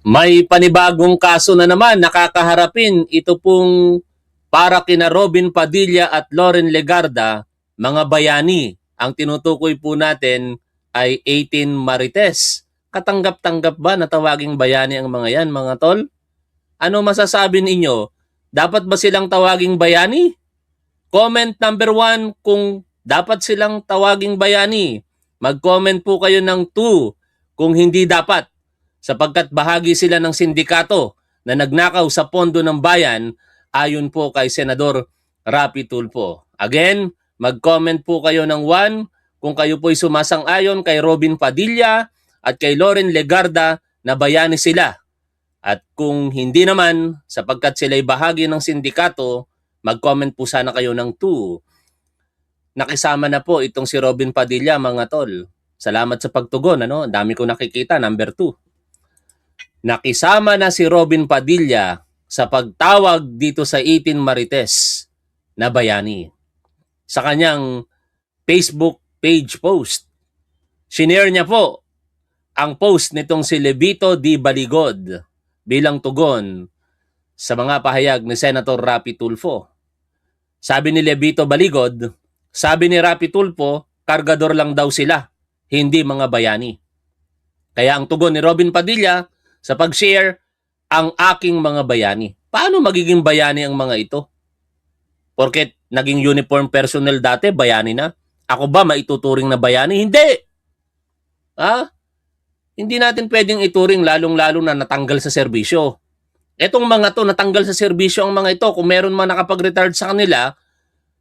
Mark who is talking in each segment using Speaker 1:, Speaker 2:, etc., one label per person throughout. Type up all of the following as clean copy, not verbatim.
Speaker 1: May panibagong kaso na naman nakakaharapin. Ito pong para kina Robin Padilla at Loren Legarda, mga bayani. Ang tinutukoy po natin ay 18 Marites. Katanggap-tanggap ba na tawaging bayani ang mga yan, mga tol? Ano masasabi ninyo? Dapat ba silang tawaging bayani? Comment number 1 kung dapat silang tawaging bayani. Mag-comment po kayo ng 2 kung hindi dapat, sapagkat bahagi sila ng sindikato na nagnakaw sa pondo ng bayan ayon po kay Senador Rapi Tulfo. Again, mag-comment po kayo ng 1 kung kayo po'y sumasang-ayon kay Robin Padilla at kay Loren Legarda na bayani sila. At kung hindi naman, sapagkat sila'y bahagi ng sindikato, mag-comment po sana kayo ng 2. Nakisama na po itong si Robin Padilla, mga tol. Salamat sa pagtugon, ano? Dami ko nakikita, number 2. Nakisama na si Robin Padilla sa pagtawag dito sa 18 Marites na bayani. Sa kanyang Facebook page post, shinare niya po ang post nitong si Levito D. Baligod bilang tugon sa mga pahayag ni Senator Rapi Tulfo. Sabi ni Levito Baligod, sabi ni Rapi Tulfo, kargador lang daw sila, hindi mga bayani. Kaya ang tugon ni Robin Padilla sa pag-share, ang aking mga bayani. Paano magiging bayani ang mga ito? Porket naging uniform personnel dati, bayani na. Ako ba maituturing na bayani? Hindi! Ha? Hindi natin pwedeng ituring lalong-lalo na natanggal sa serbisyo. Etong mga to, natanggal sa serbisyo ang mga ito. Kung meron man nakapag-retired sa kanila,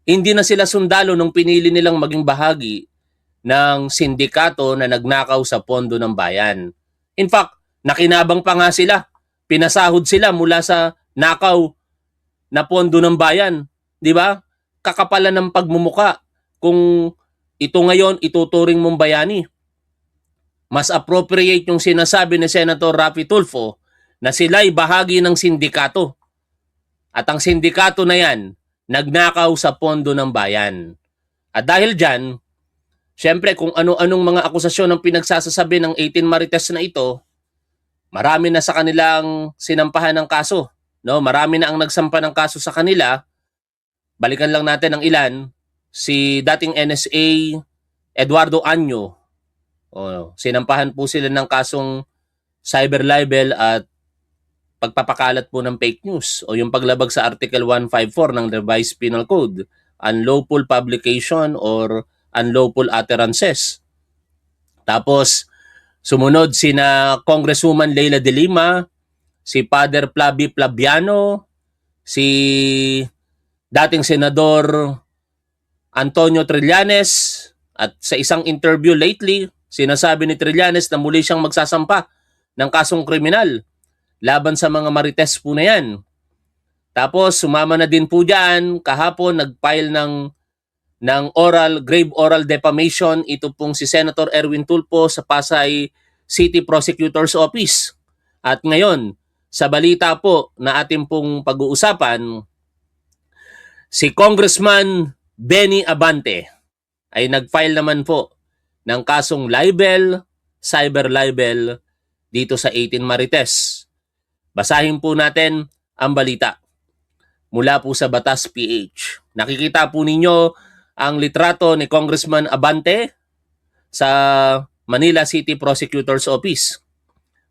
Speaker 1: hindi na sila sundalo nung pinili nilang maging bahagi ng sindikato na nagnakaw sa pondo ng bayan. In fact, nakinabang pa nga sila. Pinasahod sila mula sa nakaw na pondo ng bayan. Di ba? Kakapalan ng pagmumuka. Kung ito ngayon ituturing mong bayani, mas appropriate yung sinasabi ni Senator Rapi Tulfo na sila'y bahagi ng sindikato. At ang sindikato na yan, nagnakaw sa pondo ng bayan. At dahil dyan, syempre kung ano-anong mga akusasyon ang pinagsasasabi ng 18 Marites na ito, marami na sa kanilang sinampahan ng kaso. No? Marami na ang nagsampa ng kaso sa kanila. Balikan lang natin ang ilan. Si dating NSA Eduardo Anyo, sinampahan po sila ng kasong cyber libel at pagpapakalat po ng fake news o yung paglabag sa Article 154 ng Revised Penal Code, unlawful publication or unlawful utterances. Tapos, sumunod sina Congresswoman Leila de Lima, si Father Flavie Flaviano, si dating Senador Antonio Trillanes, at sa isang interview lately, sinasabi ni Trillanes na muli siyang magsasampa ng kasong kriminal laban sa mga Marites po na yan. Tapos sumama na din po dyan, kahapon nag-file ng grave oral defamation ito pong si Senator Erwin Tulfo sa Pasay City Prosecutor's Office. At ngayon, sa balita po na ating pong pag-uusapan, si Congressman Benny Abante ay nag-file naman po ng kasong libel, cyber libel dito sa 18 Marites. Basahin po natin ang balita mula po sa Batas PH. Nakikita po ninyo ang litrato ni Congressman Abante sa Manila City Prosecutor's Office.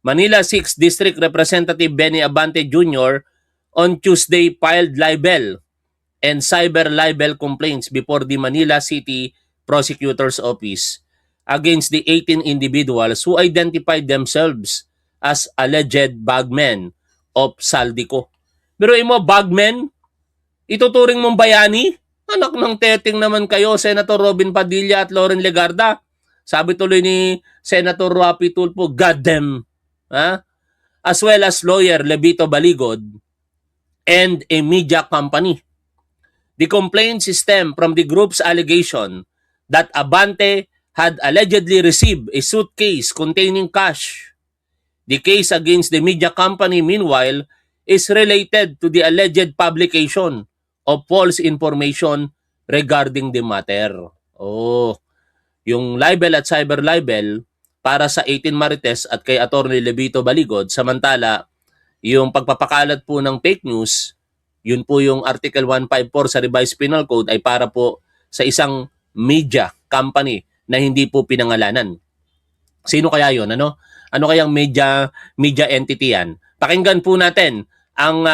Speaker 1: Manila 6th District Representative Benny Abante Jr. on Tuesday filed libel and cyber libel complaints before the Manila City Prosecutor's Office against the 18 individuals who identified themselves as alleged bagmen of Saldico. Pero mo, bagmen? Ituturing mong bayani? Anak ng teteng naman kayo, Senator Robin Padilla at Loren Legarda. Sabi tuloy ni Senator Rapi Tulfo, God damn. Ha? As well as lawyer Levito Baligod and a media company. The complaint stem from the group's allegation that Abante had allegedly received a suitcase containing cash. The case against the media company, meanwhile, is related to the alleged publication of false information regarding the matter. Yung libel at cyber libel, para sa 18 Marites at kay Attorney Levito Baligod, samantala yung pagpapakalat po ng fake news, yun po yung Article 154 sa Revised Penal Code ay para po sa isang media company na hindi po pinangalanan. Sino kaya yun? Ano kayang media entity yan? Pakinggan po natin ang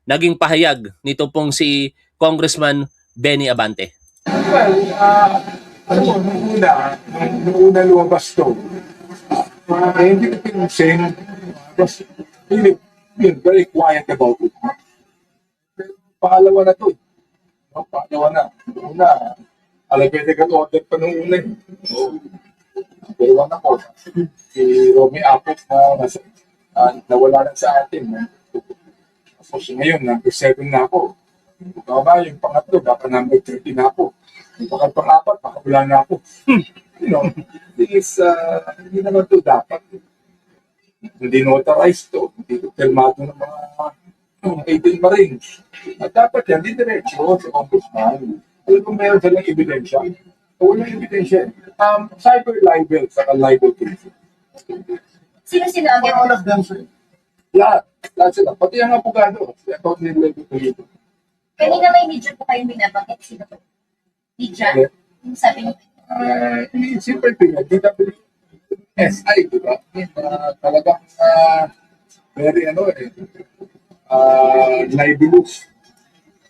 Speaker 1: naging pahayag nito pong si Congressman Benny Abante.
Speaker 2: Well, alam mo, nung una lumabas to, hindi ko pinansin, was really, very quiet about it. Pero pangalawa na to. No, pangalawa na. Una, alphabetical order pa nung una. So, pero ako, si Romy Apot nawala na sa atin. Tapos ngayon, number 7 na ako. Baba, yung pangatlo, dapat number 30 na ako. Yung pang-apat, baka wala na ako. You know, hindi naman to dapat. Hindi notarized to. Hindi to pirmado ng mga 18 Marines. At dapat yan, di diretso sa ombudsman. Alam kung meron silang ebidensya. Walang ebidensya. Cyber libel, saka libel case.
Speaker 3: Sino-sino ang
Speaker 2: All of them, sir. Lahat sila. Pati ang abogado. Si Atty. Levito.
Speaker 3: Kanina may media po kayong binabanggit. Sino po? Media? Yung sabi niyo.
Speaker 2: Simple thing, DWSI, di ba? Talagang very libelous.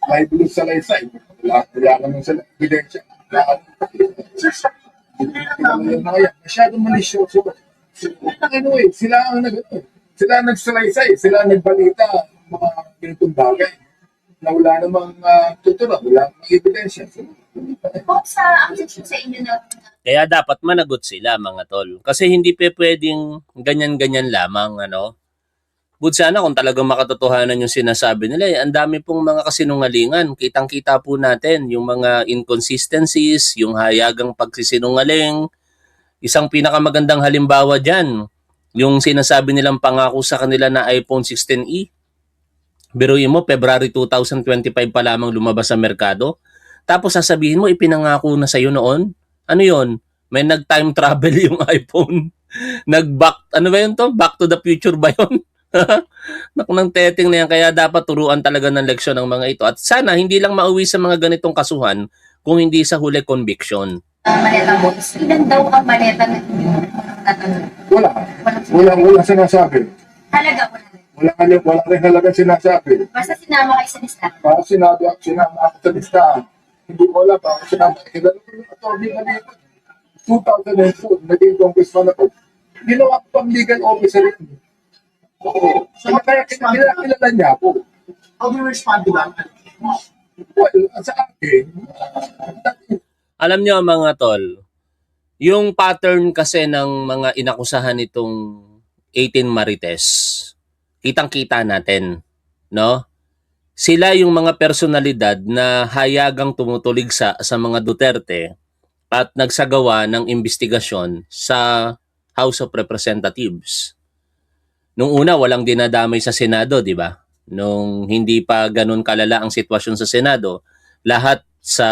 Speaker 2: Libelous sa laysay. Wala naman sila ebidensya. Masyadong malisyoso. Sila ang sila ang nagsalaysay, sila ang nagbalita ng mga ganitong bagay na wala namang tutura, wala namang ebidensya.
Speaker 3: Po sa accusation sa inyo na
Speaker 1: Kaya dapat managot sila, mga tol. Kasi hindi pwedeng ganyan-ganyan lamang, Good sana kung talagang makatotohanan yung sinasabi nila. Ang dami pong mga kasinungalingan. Kitang-kita po natin yung mga inconsistencies, yung hayagang pagsisinungaling. Isang pinakamagandang halimbawa dyan, yung sinasabi nilang pangako sa kanila na iPhone 16e. Biruin mo, February 2025 pa lamang lumabas sa merkado. Tapos sasabihin mo, ipinangako na sa'yo noon. Ano yon? May nag-time travel yung iPhone. Back to the future ba yun? Nang teteng na yan, kaya dapat turuan talaga ng leksyon ng mga ito. At sana hindi lang mauwi sa mga ganitong kasuhan kung hindi sa huli conviction.
Speaker 3: maleta mo. Ilan daw ang maleta na tatanong?
Speaker 2: Wala sinasabi.
Speaker 3: Halaga ko na.
Speaker 2: Wala rin halaga sinasabi.
Speaker 3: Basta sinama kayo sa lista.
Speaker 2: Para sinama ako sa listahan. Hindi ko alam ako sinama. Attorney na dito. 2002, naging congressman ako. Ginawa ko pang legal officer rin. Oo. So, kaya kilala niya ako.
Speaker 4: How do you respond to that?
Speaker 2: Well, sa akin,
Speaker 1: Alam niyo mga tol, yung pattern kasi ng mga inakusahan nitong 18 Marites, kitang-kita natin, no? Sila yung mga personalidad na hayagang tumutulig sa mga Duterte at nagsagawa ng investigasyon sa House of Representatives. Nung una, walang dinadamay sa Senado, di ba? Nung hindi pa ganun kalala ang sitwasyon sa Senado, lahat sa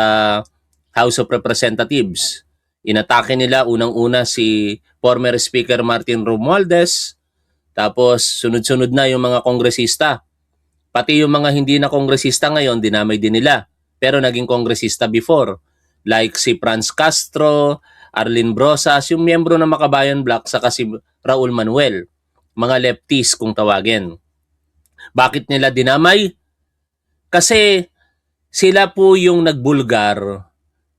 Speaker 1: House of Representatives. Inatake nila unang-una si former Speaker Martin Romualdez, tapos sunod-sunod na yung mga kongresista. Pati yung mga hindi na kongresista ngayon, dinamay din nila. Pero naging kongresista before. Like si Franz Castro, Arlene Brosas, yung miyembro ng Makabayan Bloc, saka si Raul Manuel. Mga lefties kung tawagin. Bakit nila dinamay? Kasi sila po yung nagbulgar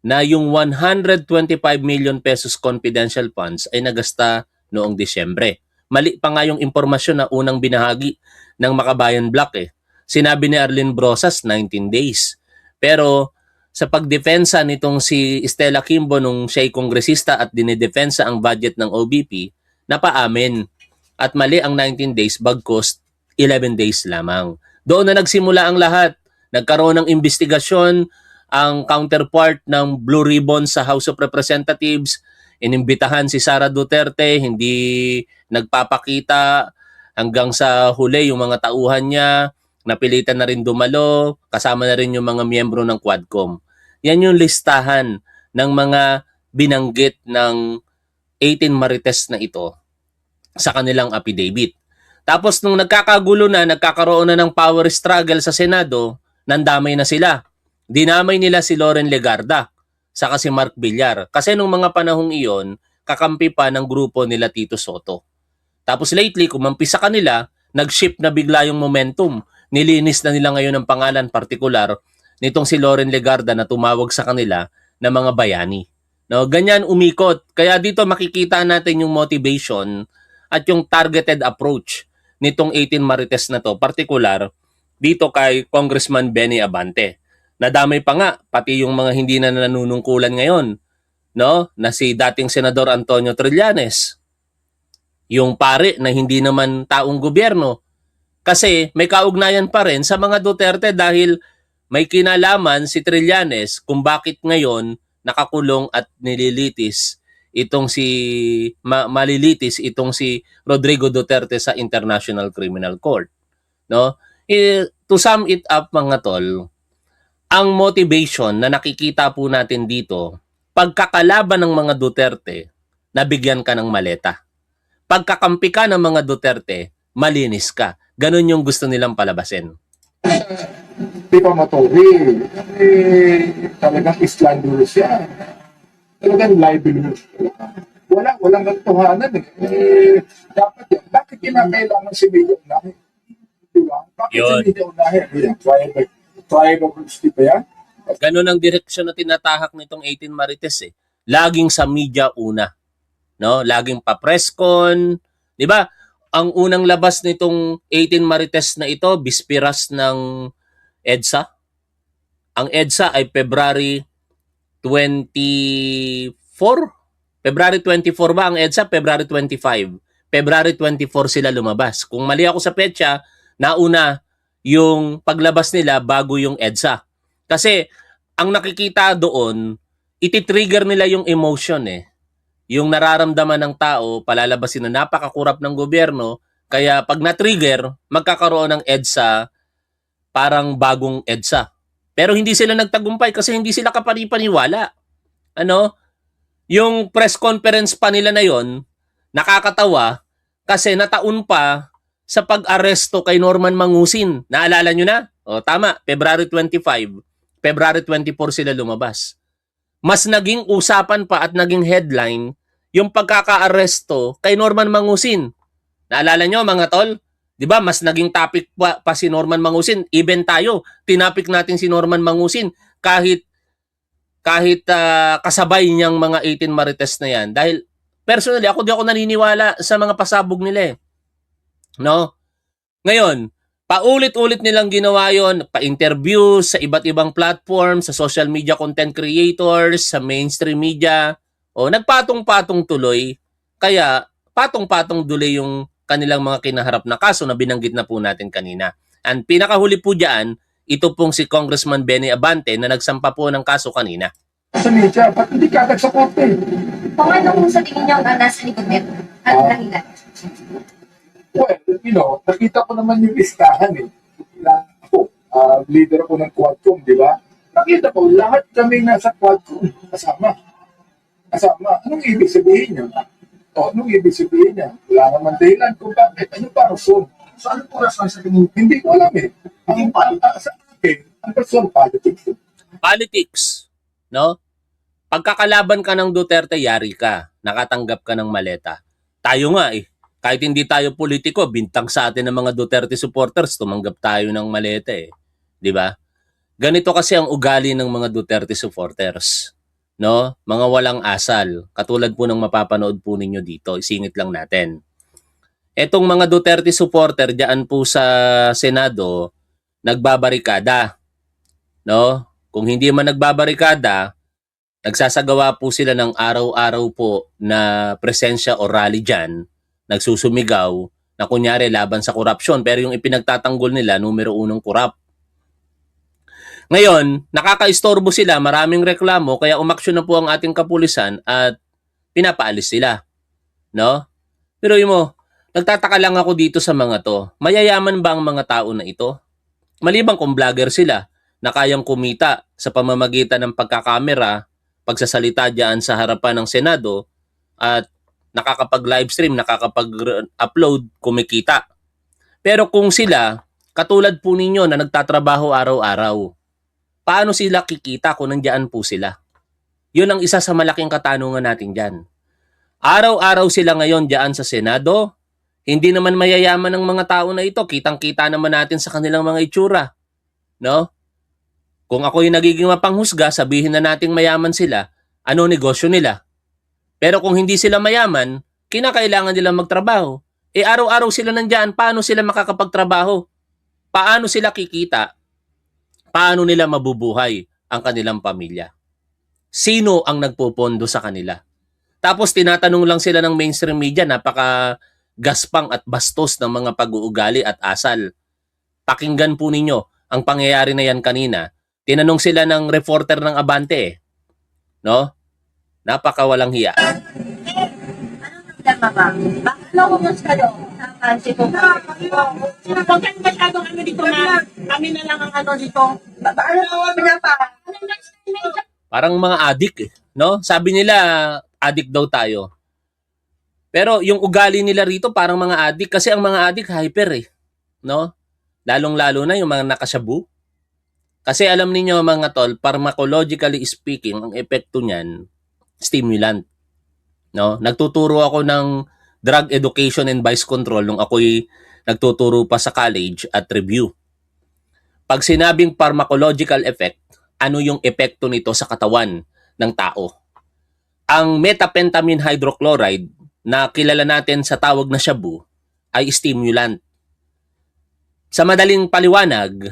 Speaker 1: na yung 125 million pesos confidential funds ay nagasta noong Disyembre. Mali pa nga yung impormasyon na unang binahagi ng Makabayan Bloc eh. Sinabi ni Arlene Brosas 19 days. Pero sa pagdepensa nitong si Stella Kimbo nung siya'y kongresista at dinidefensa ang budget ng OBP, napaamin. At mali ang 19 days bagkus 11 days lamang. Doon na nagsimula ang lahat. Nagkaroon ng investigasyon ang counterpart ng Blue Ribbon sa House of Representatives. Inimbitahan si Sara Duterte, hindi nagpapakita hanggang sa huli yung mga tauhan niya. Napilitan na rin dumalo, kasama na rin yung mga miyembro ng Quadcom. Yan yung listahan ng mga binanggit ng 18 Marites na ito sa kanilang affidavit. Tapos nung nagkakagulo na, nagkakaroon na ng power struggle sa Senado, nandamay na sila. Dinamay nila si Loren Legarda saka si Mark Villar. Kasi nung mga panahong iyon, kakampi pa ng grupo nila Tito Soto. Tapos lately, kumampi sa kanila, nag-shift na bigla yung momentum. Nilinis na nila ngayon ang pangalan partikular nitong si Loren Legarda na tumawag sa kanila na mga bayani. No, ganyan umikot. Kaya dito makikita natin yung motivation at yung targeted approach nitong 18 Marites na to, partikular dito kay Congressman Benny Abante. Nadamay pa nga pati yung mga hindi na nanunungkulan ngayon, no? Na si dating Senador Antonio Trillanes. Yung pare na hindi naman taong gobyerno. Kasi may kaugnayan pa rin sa mga Duterte dahil may kinalaman si Trillanes kung bakit ngayon nakakulong at nililitis itong si malilitis itong si Rodrigo Duterte sa International Criminal Court, no? To sum it up mga tol, ang motivation na nakikita po natin dito, pagkakalaban ng mga Duterte, nabigyan ka ng maleta. Pagkakampi ka ng mga Duterte, malinis ka. Ganon yung gusto nilang palabasin.
Speaker 2: Di pa matori. Talagang slanderous siya. Talagang libelous. Walang katotohanan dapat yan. Bakit kinakailangan si Media Unahe? Diba? Bakit
Speaker 1: Yun.
Speaker 2: si Media Unahe? Triangle Gusti ba yan?
Speaker 1: Ganon ang direksyon na tinatahak nitong 18 Marites eh. Laging sa media una. No? Laging pa-presscon. Di ba? Ang unang labas nitong 18 Marites na ito, bispiras ng EDSA. Ang EDSA ay February 24? February 24 ba ang EDSA? February 25. February 24 sila lumabas. Kung mali ako sa petsa, nauna yung paglabas nila bago yung EDSA. Kasi ang nakikita doon, iti-trigger nila yung emotion eh. Yung nararamdaman ng tao, palalabasin na napakakurap ng gobyerno, kaya pag na-trigger, magkakaroon ng EDSA, parang bagong EDSA. Pero hindi sila nagtagumpay kasi hindi sila kapanipaniwala. Ano? Yung press conference pa nila na yon, nakakatawa kasi nataon pa sa pag-aresto kay Norman Mangusin. Naalala nyo na? O tama, February 25. February 24 sila lumabas. Mas naging usapan pa at naging headline yung pagkaka-aresto kay Norman Mangusin. Naalala nyo mga tol? 'Di ba? Mas naging topic pa si Norman Mangusin. Even tayo, tinapik natin si Norman Mangusin kahit kasabay niyang mga 18 Marites na yan. Dahil personally, di ako naniniwala sa mga pasabog nila eh. No? Ngayon, paulit-ulit nilang ginawa yon, pa-interview sa iba't ibang platform, sa social media content creators, sa mainstream media. O, nagpatong-patong tuloy. Kaya, patong-patong tuloy yung kanilang mga kinaharap na kaso na binanggit na po natin kanina. And pinakahuli po dyan, ito pong si Congressman Benny Abante na nagsampa po ng kaso kanina.
Speaker 2: Sa media, ba't hindi kagad sa korte?
Speaker 3: Kung anong sa tingin niyo ang nasa likod nito? Ano dahilan?
Speaker 2: Well, nakita ko naman yung listahan eh. Ako, leader ako ng Quadcom, di ba? Nakita ko, lahat kami nasa Quadcom. Kasama. Anong ibig sabihin niya? Anong ibig sabihin niya? Wala naman dahilan kung bakit. Ano pa rason?
Speaker 4: So ano po rason sa tingin?
Speaker 2: Hindi ko alam eh. Sa akin, ang rason, politics.
Speaker 1: Politics, no? Pagkakalaban ka ng Duterte, yari ka. Nakatanggap ka ng maleta. Tayo nga eh. Kahit hindi tayo politiko, bintang sa atin ng mga Duterte supporters, tumanggap tayo ng maleta eh. 'Di ba? Ganito kasi ang ugali ng mga Duterte supporters. No? Mga walang asal. Katulad po ng mapapanood po ninyo dito. Isingit lang natin. Etong mga Duterte supporter diyan po sa Senado, nagbabarikada. No? Kung hindi man nagbabarikada, nagsasagawa po sila ng araw-araw po na presensya o rally dyan, nagsusumigaw na kunyari laban sa korupsyon, pero yung ipinagtatanggol nila, numero unong korap. Ngayon, nakakaistorbo sila, maraming reklamo, kaya umaksyon na po ang ating kapulisan at pinapaalis sila. No? Pero yun mo, nagtataka lang ako dito sa mga to. Mayayaman ba ang mga tao na ito? Malibang kung vlogger sila na kayang kumita sa pamamagitan ng pagkakamera, pagsasalita diyan sa harapan ng Senado at nakakapag-live stream, nakakapag-upload, kumikita. Pero kung sila, katulad po ninyo na nagtatrabaho araw-araw, paano sila kikita kung nandiyan po sila? Yun ang isa sa malaking katanungan natin dyan. Araw-araw sila ngayon dyan sa Senado, hindi naman mayayaman ng mga tao na ito. Kitang-kita naman natin sa kanilang mga itsura. No? Kung ako yung nagiging mapanghusga, sabihin na nating mayaman sila, ano negosyo nila? Pero kung hindi sila mayaman, kinakailangan nila magtrabaho. Araw-araw sila nandyan, paano sila makakapagtrabaho? Paano sila kikita? Paano nila mabubuhay ang kanilang pamilya? Sino ang nagpopondo sa kanila? Tapos tinatanong lang sila ng mainstream media, napaka gaspang at bastos ng mga pag-uugali at asal. Pakinggan po ninyo ang pangyayari na yan kanina. Tinanong sila ng reporter ng Abante, no? Napakawalang hiya.
Speaker 3: Problema ba? Bakit ano kumusta doon? Sa ko ba?
Speaker 5: Huwag kang masyadong ano dito na kami na lang ang ano dito.
Speaker 3: Ano pa?
Speaker 1: Parang mga adik, no? Sabi nila, adik daw tayo. Pero yung ugali nila rito parang mga adik kasi ang mga adik hyper no? Lalong-lalo na yung mga nakasyabu. Kasi alam niyo mga tol, pharmacologically speaking, ang epekto niyan stimulant, no? Nagtuturo ako ng drug education and vice control nung ako'y nagtuturo pa sa college at review. Pag sinabing pharmacological effect, ano yung epekto nito sa katawan ng tao? Ang methamphetamine hydrochloride na kilala natin sa tawag na shabu ay stimulant. Sa madaling paliwanag,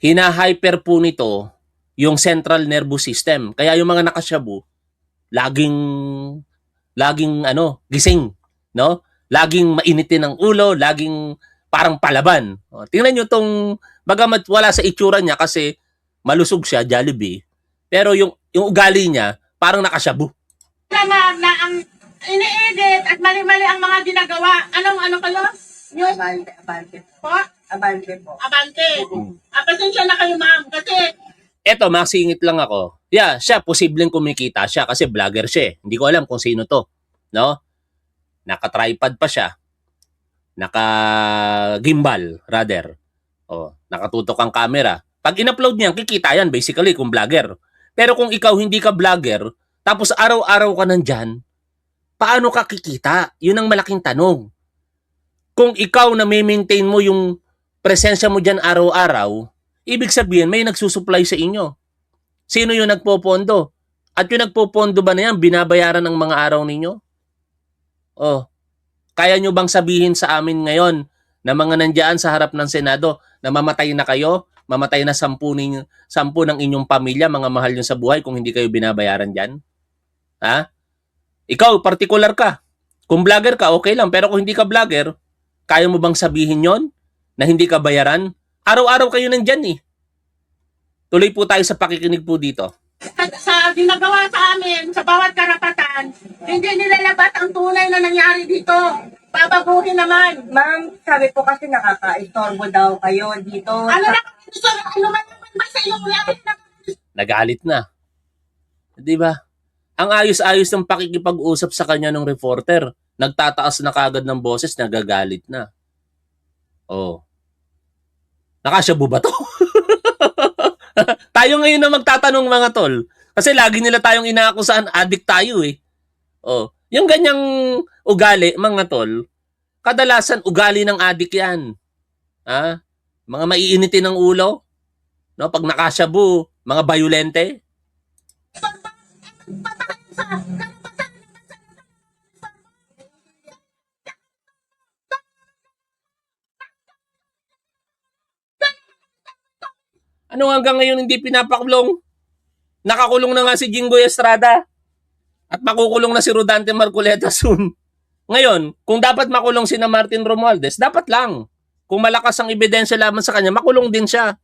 Speaker 1: hina-hyper po nito yung central nervous system. Kaya yung mga nakashabu, laging gising, no? Laging mainitin ang ulo, laging parang palaban. Tingnan nyo tong, bagamat wala sa itsura niya kasi malusog siya, Jollibee. Pero yung ugali niya, parang nakashabu.
Speaker 5: Na ang ini-edit at mali-mali ang mga ginagawa. Ano kayo? News?
Speaker 3: Abante.
Speaker 5: Po?
Speaker 3: Abante po.
Speaker 5: Abante. Pasensya na kayo ma'am kasi
Speaker 1: Eto, masingit lang ako. Yeah, siya, posibleng kumikita siya kasi vlogger siya. Hindi ko alam kung sino to. No? Naka-tripod pa siya. Naka-gimbal, rather. O, nakatutok ang camera. Pag in-upload niyan, kikita yan basically kung vlogger. Pero kung ikaw hindi ka vlogger, tapos araw-araw ka nandyan, paano ka kikita? Yun ang malaking tanong. Kung ikaw na maintain mo yung presensya mo dyan araw-araw, ibig sabihin may nagsusupply sa inyo. Sino yung nagpopondo? At yung nagpopondo ba na yan, binabayaran ng mga araw ninyo? Oh, kaya nyo bang sabihin sa amin ngayon na mga nandiyan sa harap ng Senado na mamatay na kayo, mamatay na 10 ng inyong pamilya, mga mahal nyo sa buhay kung hindi kayo binabayaran dyan? Ha? Ikaw, particular ka. Kung vlogger ka, okay lang. Pero kung hindi ka vlogger, kaya mo bang sabihin yon na hindi ka bayaran? Araw-araw kayo nandyan eh. Tuloy po tayo sa pakikinig po dito.
Speaker 5: sa ginagawa sa amin, sa bawat karapatan, hindi nilalabat ang tunay na nangyari dito. Babaguhin naman.
Speaker 6: Ma'am, sabi po kasi nakaka-istorbo daw kayo dito.
Speaker 5: Ano na ano man naman ba sa iyong lahat na
Speaker 1: Nagalit na. Di ba? Ang ayos-ayos ng pakikipag-usap sa kanya ng reporter. Nagtataas na kagad ng boses, nagagalit na. Oh. Nakasyabu ba to? Tayo ngayon na magtatanong mga tol. Kasi lagi nila tayong inaakusahan, addict tayo eh. Oh. Yung ganyang ugali, mga tol, kadalasan ugali ng addict yan. Ha? Mga maiinitin ng ulo. No? Pag nakasyabu, mga bayulente. Ano hanggang ngayon hindi pinapakulong? Nakakulong na nga si Jinggoy Estrada. At makukulong na si Rodante Marcoleta soon. Ngayon, kung dapat makulong si na Martin Romualdez, dapat lang. Kung malakas ang ebidensya laban sa kanya, makulong din siya.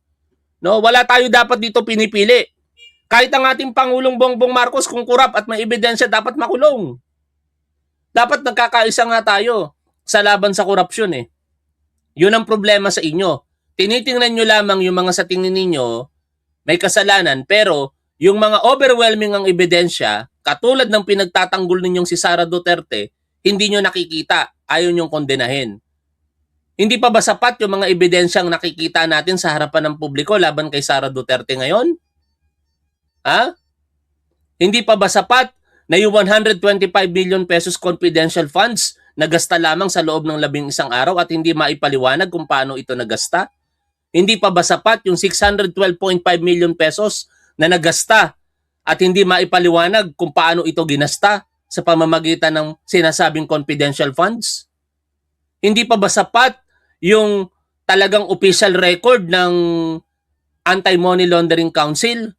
Speaker 1: No, wala tayo dapat dito pinipili. Kahit ang ating Pangulong Bongbong Marcos kung kurap at may ebidensya, dapat makulong. Dapat nagkakaisa nga tayo sa laban sa korupsyon eh. Yun ang problema sa inyo. Tinitingnan nyo lamang yung mga sa tingin ninyo may kasalanan, pero yung mga overwhelming ang ebidensya, katulad ng pinagtatanggol ninyong si Sara Duterte, hindi nyo nakikita, ayaw nyong kondenahin. Hindi pa ba sapat yung mga ebidensyang nakikita natin sa harapan ng publiko laban kay Sara Duterte ngayon? Ha? Hindi pa ba sapat na yung 125 billion pesos confidential funds nagasta lamang sa loob ng 11 araw at hindi maipaliwanag kung paano ito nagasta? Hindi pa ba sapat yung 612.5 million pesos na nagasta at hindi maipaliwanag kung paano ito ginasta sa pamamagitan ng sinasabing confidential funds? Hindi pa ba sapat yung talagang official record ng Anti-Money Laundering Council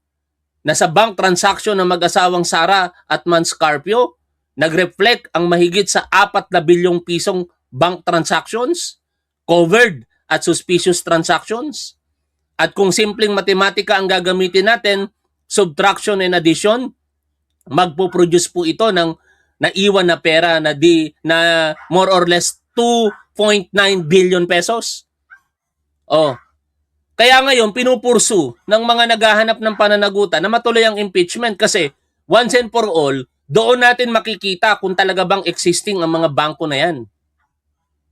Speaker 1: na sa bank transaction ng mag-asawang Sara at Mans Carpio, nag-reflect ang mahigit sa 4 na bilyong pisong bank transactions, covered at suspicious transactions? At kung simpleng matematika ang gagamitin natin, subtraction and addition, magpo-produce po ito ng naiwan na pera na more or less 2.9 billion pesos. Oh. Kaya ngayon, pinupursu ng mga naghahanap ng pananagutan na matuloy ang impeachment kasi once and for all, doon natin makikita kung talaga bang existing ang mga bangko na yan.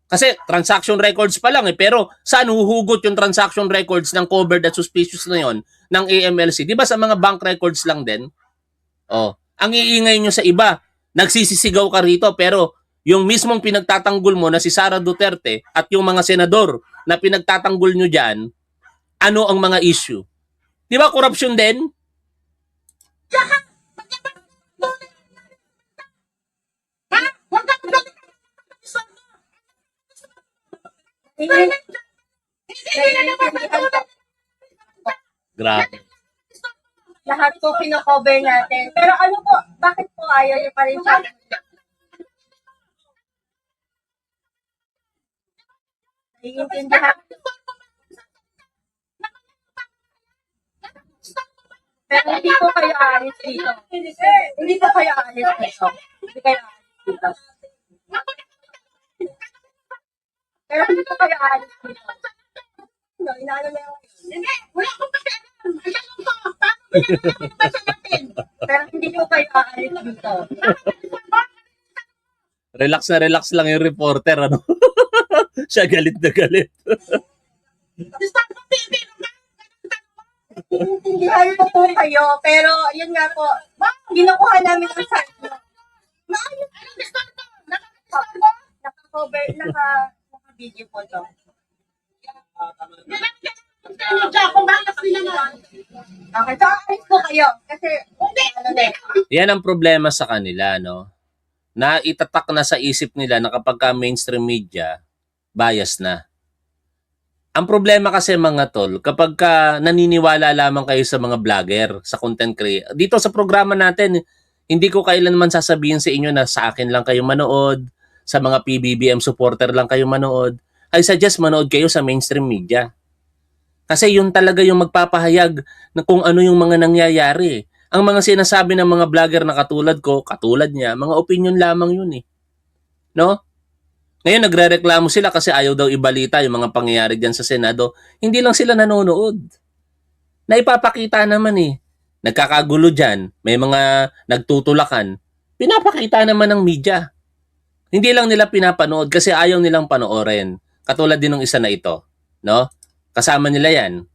Speaker 1: Kasi transaction records pa lang pero saan huhugot yung transaction records ng covered at suspicious na yon ng AMLC? Di ba sa mga bank records lang din? Oh, ang iingay nyo sa iba, nagsisisigaw ka rito pero yung mismong pinagtatanggol mo na si Sara Duterte at yung mga senador na pinagtatanggol nyo dyan, ano ang mga issue? Di ba corruption din?
Speaker 5: Ha? Huwag ka magalit.
Speaker 6: Hindi,
Speaker 5: Hindi na naman matulog.
Speaker 1: Grabe.
Speaker 6: lahat po pino-cover natin. Pero ano po, bakit po ayaw niyo pa rin siya? Naiintindihan. Pero hindi po kayo aalis dito. Hindi po kayo aalis dito. Hindi kayo aalis dito. Pero hindi po kayo aalis dito. No, inaano na yung...
Speaker 5: Hindi, wala akong pakialam. Ayan lang po. Paano pinag-ibasa natin?
Speaker 6: Pero hindi po kayo aalis dito.
Speaker 1: Relax lang yung reporter, ano? Siya galit na galit.
Speaker 5: Stop mo, baby.
Speaker 6: Naiintindihan ko po kayo, pero yun nga po, ginukuha namin ang site nyo.
Speaker 5: Maayos. Anong distorto? Nakaka-distorto mo?
Speaker 6: Naka-cover, naka-video po to.
Speaker 5: Kung bakit sila naman.
Speaker 6: Okay, so aalis po kayo. Kasi, ano na
Speaker 1: Yan ang problema sa kanila, no? Na itatak na sa isip nila na kapag ka mainstream media, bias na. Ang problema kasi mga tol, kapag ka naniniwala lamang kayo sa mga vlogger, sa content creator, dito sa programa natin, hindi ko kailanman sasabihin sa inyo na sa akin lang kayo manood, sa mga PBBM supporter lang kayo manood. I suggest manood kayo sa mainstream media. Kasi yun talaga yung magpapahayag na kung ano yung mga nangyayari. Ang mga sinasabi ng mga vlogger na katulad ko, katulad niya, mga opinion lamang yun eh. No? Ngayon nagrereklamo sila kasi ayaw daw ibalita yung mga pangyayari dyan sa Senado. Hindi lang sila nanonood. Naipapakita naman eh. Nagkakagulo dyan, may mga nagtutulakan. Pinapakita naman ng media. Hindi lang nila pinapanood kasi ayaw nilang panoorin. Katulad din ng isa na ito. No? Kasama nila yan.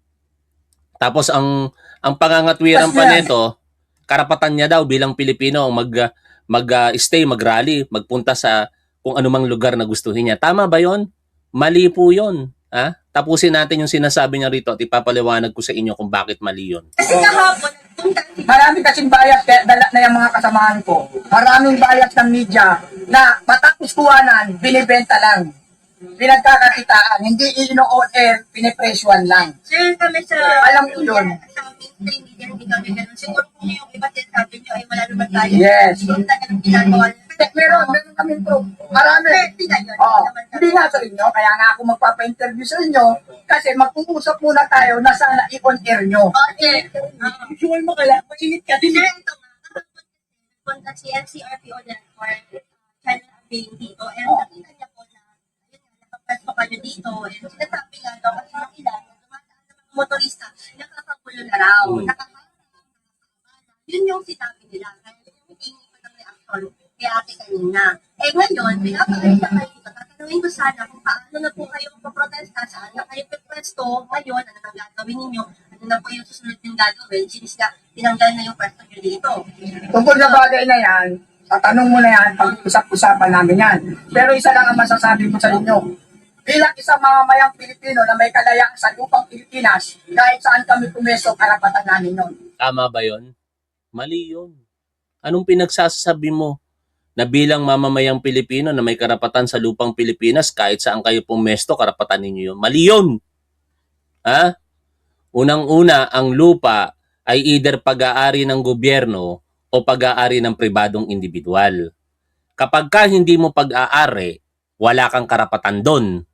Speaker 1: Tapos ang pangangatwiran pa nito, karapatan niya daw bilang Pilipino mag-stay, mag-rally, magpunta sa kung anumang lugar na gustuhin niya. Tama ba yon? Mali po yon. Ha? Tapusin natin yung sinasabi niya rito at ipapaliwanag ko sa inyo kung bakit mali yon.
Speaker 6: Kasi kahapon, nagpunta
Speaker 7: Marami kasing bias kaya dala na yung mga kasamahan ko. Maraming bias ng media na matapos kuhanan, binibenta lang. Pinagkakakitaan, hindi ino-on air, pinipresyon lang.
Speaker 6: Sir, kami sa...
Speaker 7: Alam ko yun.
Speaker 6: Sa mainstream media, hindi kami ganun. Siguro kung yung iba din sabi nyo ay wala naman tayo.
Speaker 7: Yes.
Speaker 6: Yung talagang ginagawa nyo.
Speaker 7: Meron kami proof. Marami.
Speaker 6: Hindi na yun.
Speaker 7: Oh, hindi nga sa inyo, kaya nga ako magpapa-interview sa inyo kasi mag-uusap muna tayo na sana i-on air nyo.
Speaker 6: Okay.
Speaker 7: Usual mo kaya, mainit ka din.
Speaker 6: Sir, ito nga. Punta si NCRPO na for Channel Abing dito. And nakita niya po na nakapwesto kayo dito. And sinasabi nga daw kasi ng ilan, dumataan sa mga motorista, nakakagulo na raw. Yun yung sinabi nila. Kaya yung hingi ko ng reaction kay ate kanina. Eh ngayon, pinapaalis na kayo dito. Tatanungin ko sana kung paano na po kayo magpaprotesta, saan na kayo pwesto ngayon, ano nang gagawin ninyo, ano na po yung susunod yung gagawin, since na tinanggal na yung pwesto nyo dito.
Speaker 7: Tungkol sa bagay na yan, tatanong mo na yan, pag-usap-usapan namin yan. Pero isa lang ang masasabi ko sa inyo. Bilang isang mamamayang Pilipino na may kalayaan sa lupang Pilipinas, kahit saan kami pumeso, karapatan namin yun.
Speaker 1: Tama ba yon? Mali yun. Anong pinagsasabi mo? Na bilang mamamayang Pilipino na may karapatan sa lupang Pilipinas, kahit saan kayo pumesto, karapatan ninyo yun. Mali yun. Ha? Unang-una, ang lupa ay either pag-aari ng gobyerno o pag-aari ng pribadong individual. Kapag ka hindi mo pag-aari, wala kang karapatan doon.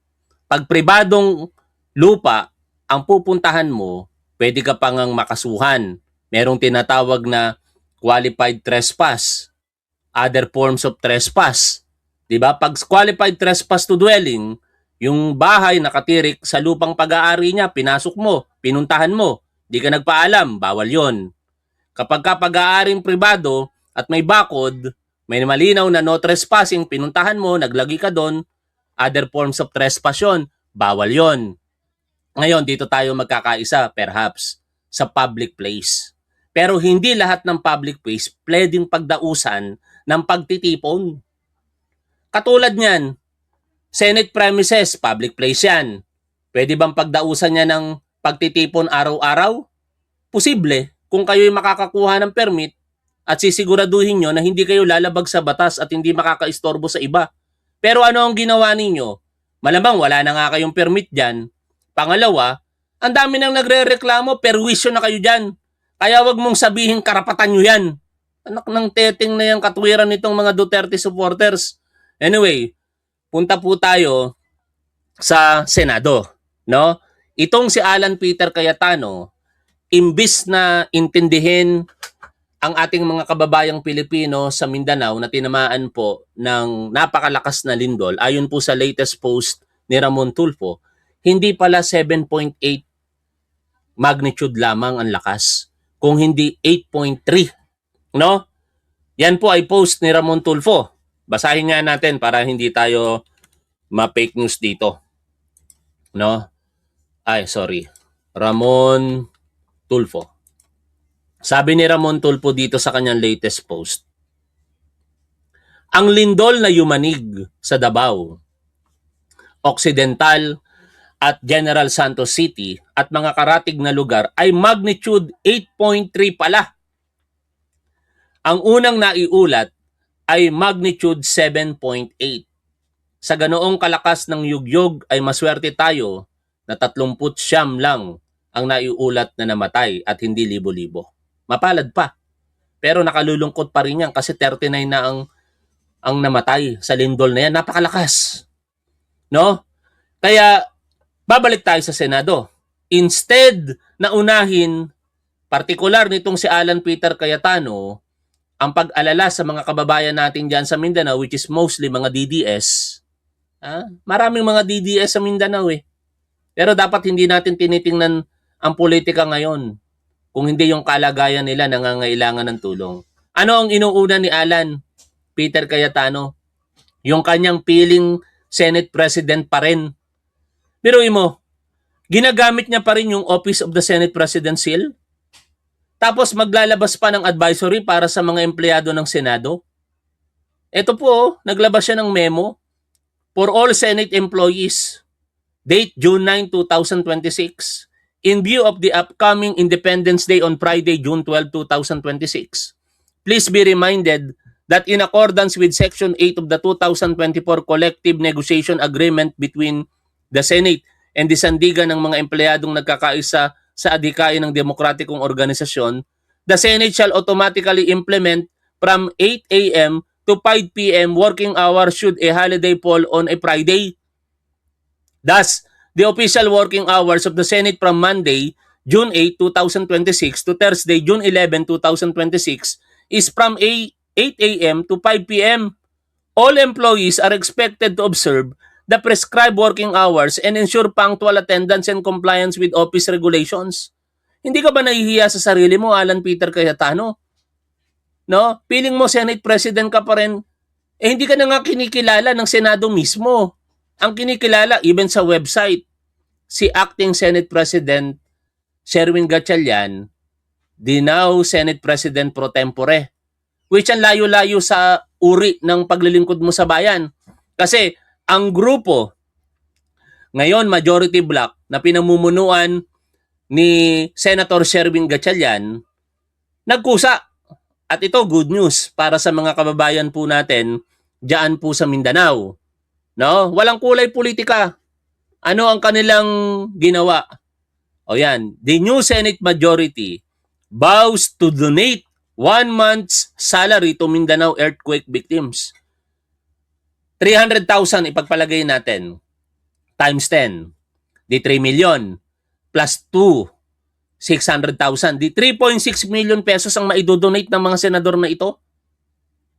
Speaker 1: Pag pribadong lupa ang pupuntahan mo, pwede ka pang makasuhan. Merong tinatawag na qualified trespass, other forms of trespass. 'Di ba? Pag qualified trespass to dwelling, yung bahay nakatirik sa lupang pag-aari niya, pinasok mo, pinuntahan mo, di ka nagpaalam, bawal 'yon. Kapag ka pag-aaring pribado at may bakod, may malinaw na no trespassing, pinuntahan mo, naglagi ka doon, other forms of trespass 'yon, bawal 'yon. Ngayon, dito tayo magkakaisa, perhaps, sa public place. Pero hindi lahat ng public place pwedeng pagdausan ng pagtitipon. Katulad niyan, Senate premises, public place yan. Pwede bang pagdausan niya ng pagtitipon araw-araw? Posible, kung kayo'y makakakuha ng permit at sisiguraduhin nyo na hindi kayo lalabag sa batas at hindi makakaistorbo sa iba. Pero ano ang ginawa ninyo? Malamang wala na nga kayong permit dyan. Pangalawa, ang dami nang nagre-reklamo, perwisyo na kayo dyan. Kaya wag mong sabihin karapatan nyo yan. Anak ng teteng na yung katwiran nitong mga Duterte supporters. Anyway, punta po tayo sa Senado, no? Itong si Alan Peter Cayetano, imbis na intindihin ang ating mga kababayang Pilipino sa Mindanao na tinamaan po ng napakalakas na lindol, ayon po sa latest post ni Ramon Tulfo, hindi pala 7.8 magnitude lamang ang lakas, kung hindi 8.3, no? Yan po ay post ni Ramon Tulfo. Basahin nga natin para hindi tayo ma-fake news dito. No? Ay, sorry. Ramon Tulfo. Sabi ni Ramon Tulfo dito sa kanyang latest post, ang lindol na yumanig sa Davao, Occidental at General Santos City at mga karatig na lugar ay magnitude 8.3 pala. Ang unang naiulat ay magnitude 7.8. Sa ganoong kalakas ng yugyog ay maswerte tayo na 39 lang ang naiulat na namatay at hindi libo-libo. Mapalad pa. Pero nakalulungkot pa rin yan kasi 39 na ang namatay sa lindol na yan. Napakalakas. No? Kaya babalik tayo sa Senado. Instead na unahin, partikular nitong si Alan Peter Cayetano, ang pag-alala sa mga kababayan natin dyan sa Mindanao, which is mostly mga DDS. Maraming mga DDS sa Mindanao eh. Pero dapat hindi natin tinitingnan ang politika ngayon kung hindi yung kalagayan nila nangangailangan ng tulong. Ano ang inuuna ni Alan Peter Cayetano? Yung kanyang piling Senate President pa rin. Biruin mo, ginagamit niya pa rin yung Office of the Senate President Seal. Tapos maglalabas pa ng advisory para sa mga empleyado ng Senado. Ito po, naglabas siya ng memo for all Senate employees. Date June 9, 2026. In view of the upcoming Independence Day on Friday, June 12, 2026, please be reminded that in accordance with Section 8 of the 2024 Collective Negotiation Agreement between the Senate and the sandigan ng mga empleyadong nagkakaisa sa adhikain ng demokratikong organisasyon, the Senate shall automatically implement from 8 a.m. to 5 p.m. working hours should a holiday fall on a Friday. Thus, the official working hours of the Senate from Monday, June 8, 2026 to Thursday, June 11, 2026 is from 8 a.m. to 5 p.m. All employees are expected to observe the prescribed working hours and ensure punctual attendance and compliance with office regulations. Hindi ka ba nahihiya sa sarili mo, Alan Peter Cayetano? No? Piling mo Senate President ka pa rin, Eh hindi ka na nga kinikilala ng Senado mismo. Ang kinikilala, even sa website, si Acting Senate President Sherwin Gatchalian, the now Senate President pro tempore, which ang layo-layo sa uri ng paglilingkod mo sa bayan. Kasi ang grupo, ngayon majority bloc, na pinamumunuan ni Senator Sherwin Gatchalian, nagkusa. At ito, good news para sa mga kababayan po natin diyan po sa Mindanao. No? Walang kulay politika. Ano ang kanilang ginawa? O yan, the new Senate majority vows to donate 1 month's salary to Mindanao earthquake victims. 300,000 ipagpalagay natin times 10. Di 3 million plus 2, 600,000. Di 3.6 million pesos ang maidodonate ng mga senador na ito.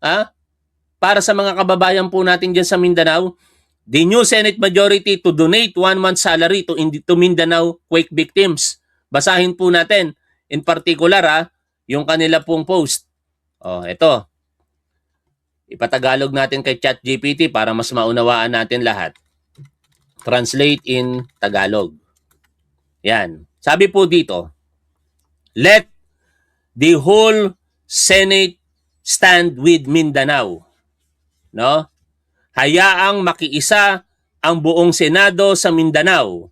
Speaker 1: Ha? Para sa mga kababayan po natin dyan sa Mindanao, the new Senate majority to donate 1 month's salary to Mindanao quake victims. Basahin po natin. In particular, yung kanila pong post. Ito. Ipatagalog natin kay ChatGPT para mas maunawaan natin lahat. Translate in Tagalog. Yan. Sabi po dito, let the whole Senate stand with Mindanao. No? Hayaang makiisa ang buong Senado sa Mindanao.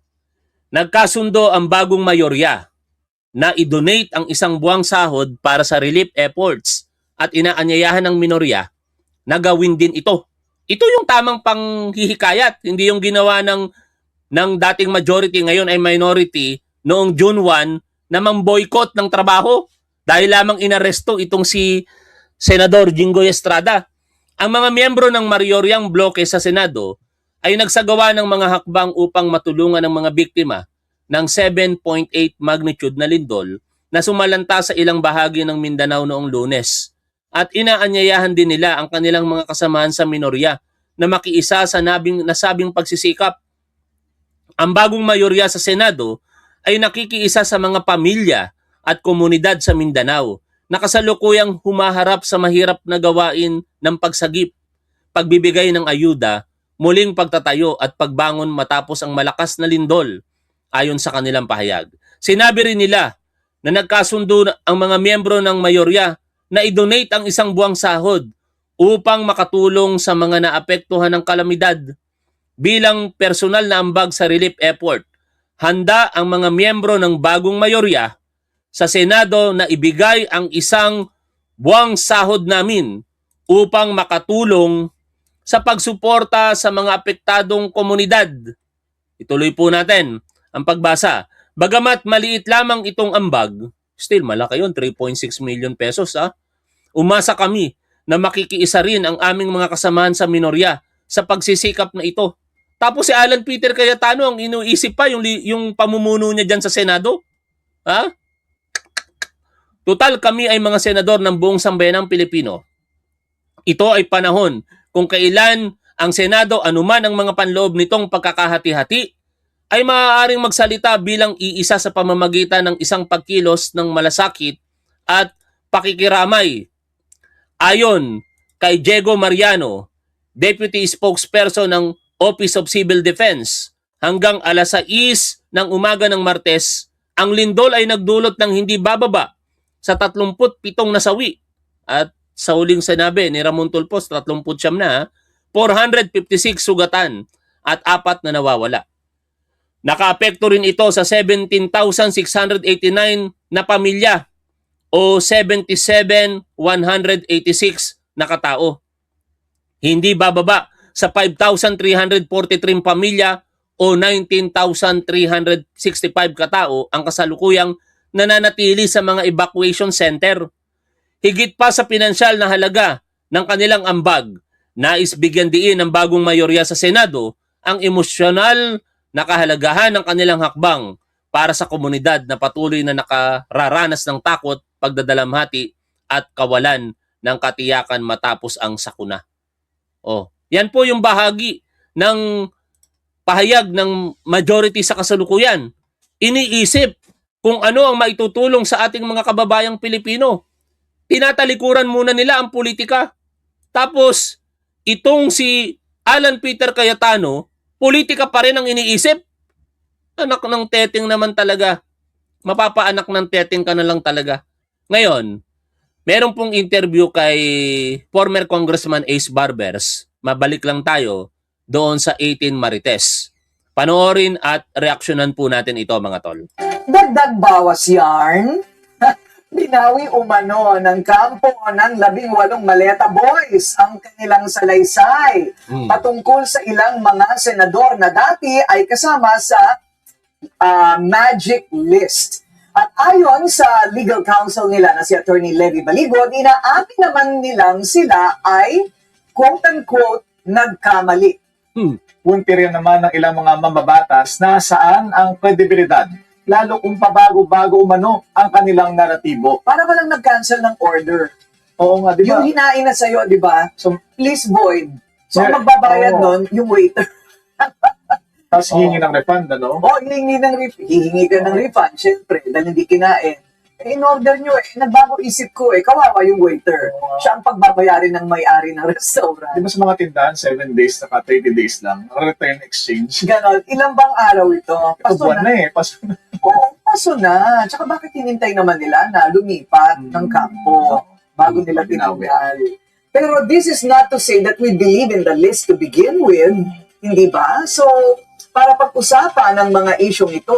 Speaker 1: Nagkasundo ang bagong mayorya na i-donate ang 1 buwang sahod para sa relief efforts at inaanyayahan ng minorya na gawin din ito. Ito yung tamang panghihikayat, hindi yung ginawa ng dating majority, ngayon ay minority, noong June 1 na mang-boycott ng trabaho dahil lamang inaresto itong si Senador Jinggoy Estrada. Ang mga miyembro ng mayoryang bloke sa Senado ay nagsagawa ng mga hakbang upang matulungan ang mga biktima ng 7.8 magnitude na lindol na sumalanta sa ilang bahagi ng Mindanao noong Lunes. At inaanyayahan din nila ang kanilang mga kasamahan sa minorya na makiisa sa nasabing pagsisikap. Ang bagong mayorya sa Senado ay nakikiisa sa mga pamilya at komunidad sa Mindanao na kasalukuyang humaharap sa mahirap na gawain ng pagsagip, pagbibigay ng ayuda, muling pagtatayo at pagbangon matapos ang malakas na lindol, ayon sa kanilang pahayag. Sinabi rin nila na nagkasundo ang mga miyembro ng mayorya na i-donate ang 1 buwang sahod upang makatulong sa mga naapektuhan ng kalamidad. Bilang personal na ambag sa relief effort, handa ang mga miyembro ng bagong mayorya sa Senado na ibigay ang 1 buwang sahod namin upang makatulong sa pagsuporta sa mga apektadong komunidad. Ituloy po natin ang pagbasa. Bagamat maliit lamang itong ambag, still malaki yun, 3.6 million pesos. Umasa kami na makikiisa rin ang aming mga kasamahan sa minorya sa pagsisikap na ito. Tapos si Alan Peter Cayetano ang inuisip pa yung pamumuno niya dyan sa Senado. Ha? Total kami ay mga senador ng buong sambayanang Pilipino. Ito ay panahon kung kailan ang Senado, anuman ang mga panloob nitong pagkakahati-hati, ay maaaring magsalita bilang iisa sa pamamagitan ng isang pagkilos ng malasakit at pakikiramay. Ayon kay Diego Mariano, Deputy Spokesperson ng Office of Civil Defense, hanggang alas 6 ng umaga ng Martes, ang lindol ay nagdulot ng hindi bababa sa 37 nasawi. At sa huling sinabi ni Ramon Tulfos, 39 na, 456 sugatan at 4 na nawawala. Nakaapekto rin ito sa 17,689 na pamilya o 77,186 na katao. Hindi bababa sa 5,343 pamilya o 19,365 katao ang kasalukuyang nananatili sa mga evacuation center. Higit pa sa pinansyal na halaga ng kanilang ambag, nais bigyan diin ng bagong mayorya sa Senado ang emosyonal na kahalagahan ng kanilang hakbang para sa komunidad na patuloy na nakararanas ng takot, pagdadalamhati at kawalan ng katiyakan matapos ang sakuna. Yan po yung bahagi ng pahayag ng majority sa kasalukuyan. Iniisip kung ano ang maitutulong sa ating mga kababayang Pilipino. Tinatalikuran muna nila ang politika. Tapos, itong si Alan Peter Cayetano, politika pa rin ang iniisip. Anak ng teteng naman talaga. Mapapaanak ng teteng ka na lang talaga. Ngayon, meron pong interview kay former Congressman Ace Barbers. Mabalik lang tayo doon sa 18 Marites. Panoorin at reaksyonan po natin ito, mga tol.
Speaker 8: Dagdag bawas yarn, binawi umano ng kampo ng 18 Maleta Boys ang kanilang salaysay patungkol sa ilang mga senador na dati ay kasama sa magic list. At ayon sa legal counsel nila na si Attorney Levy Baligod, inaamin naman nilang sila ay quote-unquote nagkamali.
Speaker 2: Punti rin naman ng ilang mga mambabatas na saan ang kredibilidad, lalo kung pabago-bago umano ang kanilang naratibo.
Speaker 8: Para ba lang nag-cancel ng order?
Speaker 2: Oo nga, di ba?
Speaker 8: Yung hinain na sa'yo, di ba?
Speaker 2: So,
Speaker 8: Please void. So, ang
Speaker 2: Yeah.
Speaker 8: magbabayad
Speaker 2: Oo.
Speaker 8: nun, yung waiter.
Speaker 2: tapos hihingi ng refund, ano?
Speaker 8: O, hihingi ka ng refund, syempre, dahil hindi kinain. Eh, in order nyo, nagbago isip ko, kawawa yung waiter. Siya ang pagbabayarin ng may-ari ng restaurant.
Speaker 2: Di ba sa mga tindahan, 7 days, saka 30 days lang, ang return exchange.
Speaker 8: Ganon, ilang bang araw ito?
Speaker 2: Ito buwan na eh.
Speaker 8: Oo, paso na. Tsaka bakit hinintay naman nila na lumipat ng kampo bago nila tinanggal? Pero this is not to say that we believe in the list to begin with, hindi ba? So, para pag-usapan ng mga isyong ito,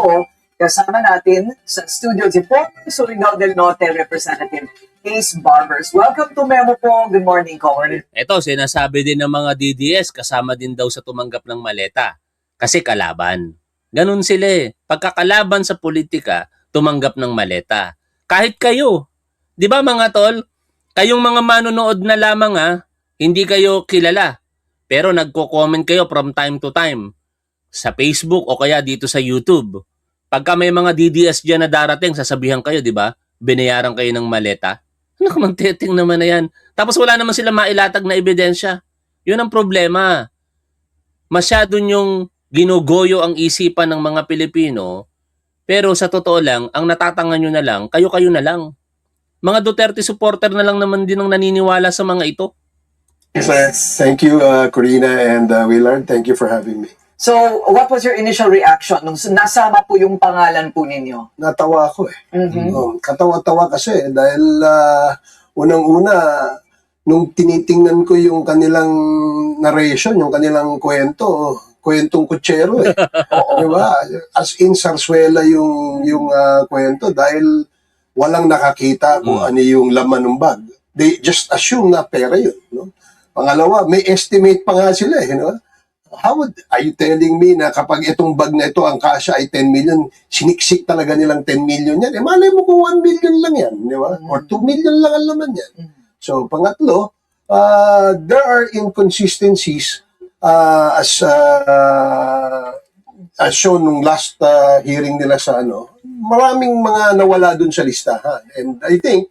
Speaker 8: kasama natin sa studio si former Surigao del Norte Representative Ace Barbers. Welcome to Memo po. Good morning, Cory.
Speaker 1: Ito, sinasabi din ng mga DDS, kasama din daw sa tumanggap ng maleta. Kasi kalaban. Ganun sila eh. Pagkakalaban sa politika, tumanggap ng maleta. Kahit kayo. Di ba mga tol? Kayong mga manonood na lamang hindi kayo kilala. Pero nagko-comment kayo from time to time. Sa Facebook o kaya dito sa YouTube. Pagka may mga DDS dyan na darating, sasabihan kayo, di ba? Binayaran kayo ng maleta. Ano ka teteng naman na yan? Tapos wala naman sila mailatag na ebidensya. Yun ang problema. Masyado nyong ginugoyo ang isipan ng mga Pilipino, pero sa totoo lang, ang natatangan nyo na lang, kayo-kayo na lang. Mga Duterte supporter na lang naman din ang naniniwala sa mga ito.
Speaker 9: Sir, thank you, Corina and Willard. Thank you for having me.
Speaker 8: So, what was your initial reaction nung nasama po yung pangalan po ninyo?
Speaker 9: Natawa ako eh.
Speaker 8: Mhm.
Speaker 9: Katawa-tawa kasi dahil unang-una, nung tinitingnan ko yung kanilang narration, yung kanilang kwentong kutsero eh. Di ba? As in Sarsuela yung kwento dahil walang nakakita kung ano yung laman ng bag. They just assume na pera yun. No? Pangalawa, may estimate pa nga sila eh. No? Are you telling me na kapag itong bag na ito, ang kasya ay 10 million, siniksik talaga nilang 10 million yan? Malay mo kung 1 million lang yan, di ba? Or 2 million lang ang laman yan. So, pangatlo, there are inconsistencies as shown nung last hearing nila sa maraming mga nawala dun sa listahan. And I think,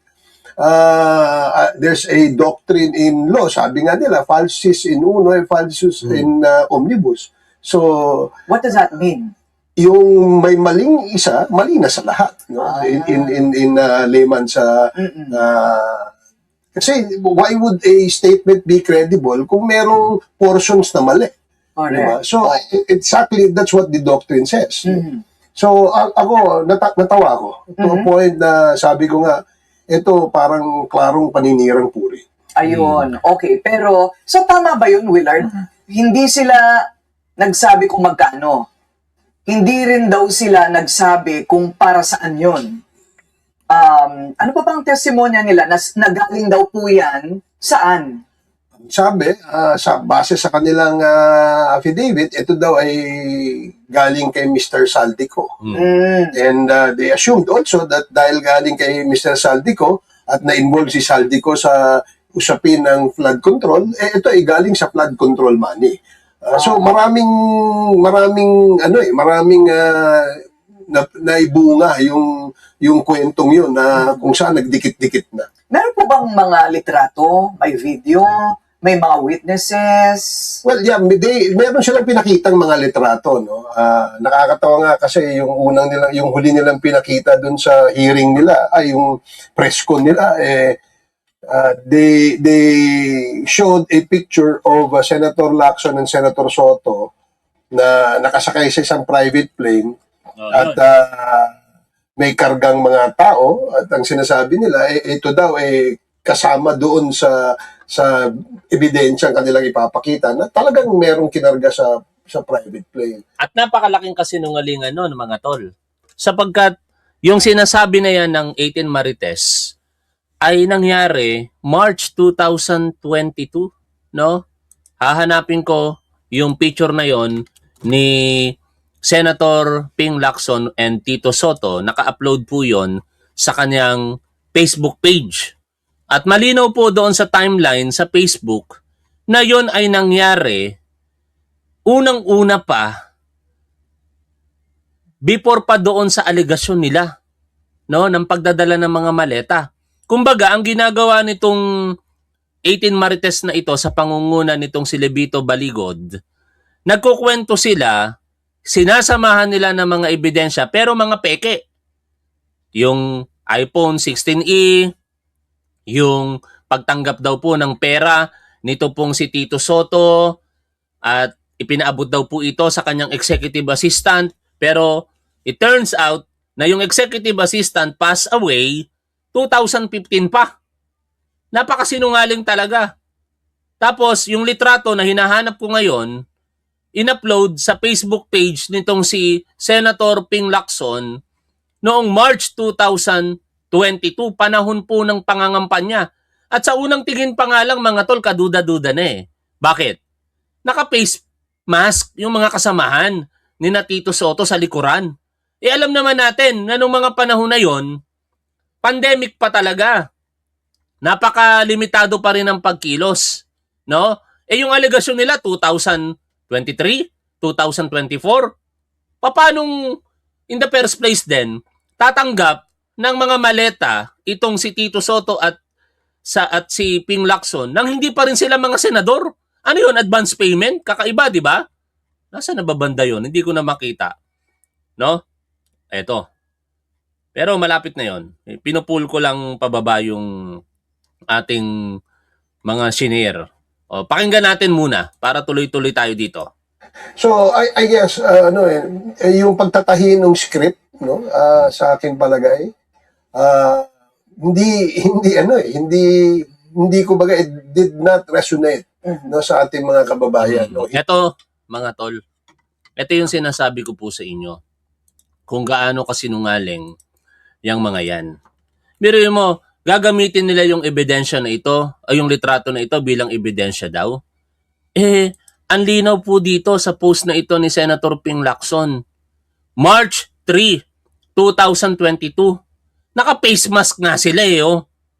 Speaker 9: there's a doctrine in law. Sabi nga nila, falsis in uno e falsus in omnibus. So,
Speaker 8: What does that mean?
Speaker 9: yung may maling isa, mali na sa lahat. No? In layman's kasi why would a statement be credible kung merong portions na mali? Diba? So, exactly, that's what the doctrine says. So, ako, natawa ako. To a point na sabi ko nga, ito parang klarong paninirang puri.
Speaker 8: Ayun, okay. Pero, so tama ba yun, Willard? Hindi sila nagsabi kung magkano. Hindi rin daw sila nagsabi kung para saan yun. Ano pa bang testimonya nila na nagaling daw po yan? Saan?
Speaker 9: Sabi, sa base sa kanilang affidavit, ito daw ay galing kay Mr. Saldico. And they assumed also that dahil galing kay Mr. Saldico at na-involve si Saldico sa usapin ng flood control, ito ay galing sa flood control money. So maraming naibunga yung kwentong yun na kung saan nagdikit-dikit na.
Speaker 8: Meron po bang mga litrato, may video, may mga witnesses?
Speaker 9: Well, yeah, meron silang pinakitang mga litrato, no. Nakakatawa nga kasi yung huli nilang pinakita dun sa hearing nila, ay yung press con nila They showed a picture of Senator Lacson and Senator Soto na nakasakay sa isang private plane at may kargang mga tao, at ang sinasabi nila ito daw kasama doon sa ebidensya ang kanilang ipapakita na talagang merong kinarga sa private plane.
Speaker 1: At napakalaking kasinungalingan noon, mga tol. Sapagkat yung sinasabi na yan ng 18 Marites ay nangyari March 2022, no? Hahanapin ko yung picture na yon ni Senator Ping Lacson and Tito Soto. Naka-upload po yon sa kanyang Facebook page. At malinaw po doon sa timeline sa Facebook na yon ay nangyari unang-una pa before pa doon sa alegasyon nila, no, ng pagdadala ng mga maleta. Kumbaga, ang ginagawa nitong 18 Marites na ito sa pangunguna nitong si Levito Baligod, nagkukwento sila, sinasamahan nila ng mga ebidensya, pero mga peke. Yung iPhone 16e, yung pagtanggap daw po ng pera nito pong si Tito Soto, at ipinaabot daw po ito sa kanyang executive assistant, pero it turns out na yung executive assistant passed away 2015 pa. Napakasinungaling talaga. Tapos, yung litrato na hinahanap ko ngayon, in-upload sa Facebook page nitong si Senator Ping Lacson noong March 2022, panahon po ng pangangampanya. At sa unang tingin pa nga lang, mga tol, kaduda-duda na eh. Bakit? Naka-face mask yung mga kasamahan ni na Tito Soto sa likuran. Alam naman natin na nung mga panahon na yon, pandemic pa talaga. Napaka-limitado pa rin ang pagkilos, no? Yung alegasyon nila 2023, 2024. Paanong in the first place din tatanggap ng mga maleta itong si Tito Soto at si Ping Lacson nang hindi pa rin sila mga senador? Ano yun? Advance payment? Kakaiba, di ba? Nasaan nababanda yun? Hindi ko na makita. No? Eto. Pero malapit na yon. Pinupull ko lang pababa yung ating mga senior. Pakinggan natin muna para tuloy-tuloy tayo dito.
Speaker 9: So I guess yung pagtatahi ng script, no, sa aking palagay, hindi ko baga, it did not resonate, no, sa ating mga kababayan, no.
Speaker 1: Ito, mga tol, ito yung sinasabi ko po sa inyo. Kung gaano kasinungaling yung mga yan. Biruin mo, gagamitin nila yung ebidensya na ito, o yung litrato na ito bilang ebidensya daw. Ang linaw po dito sa post na ito ni Senator Ping Lacson. March 3, 2022. Naka-face mask nga sila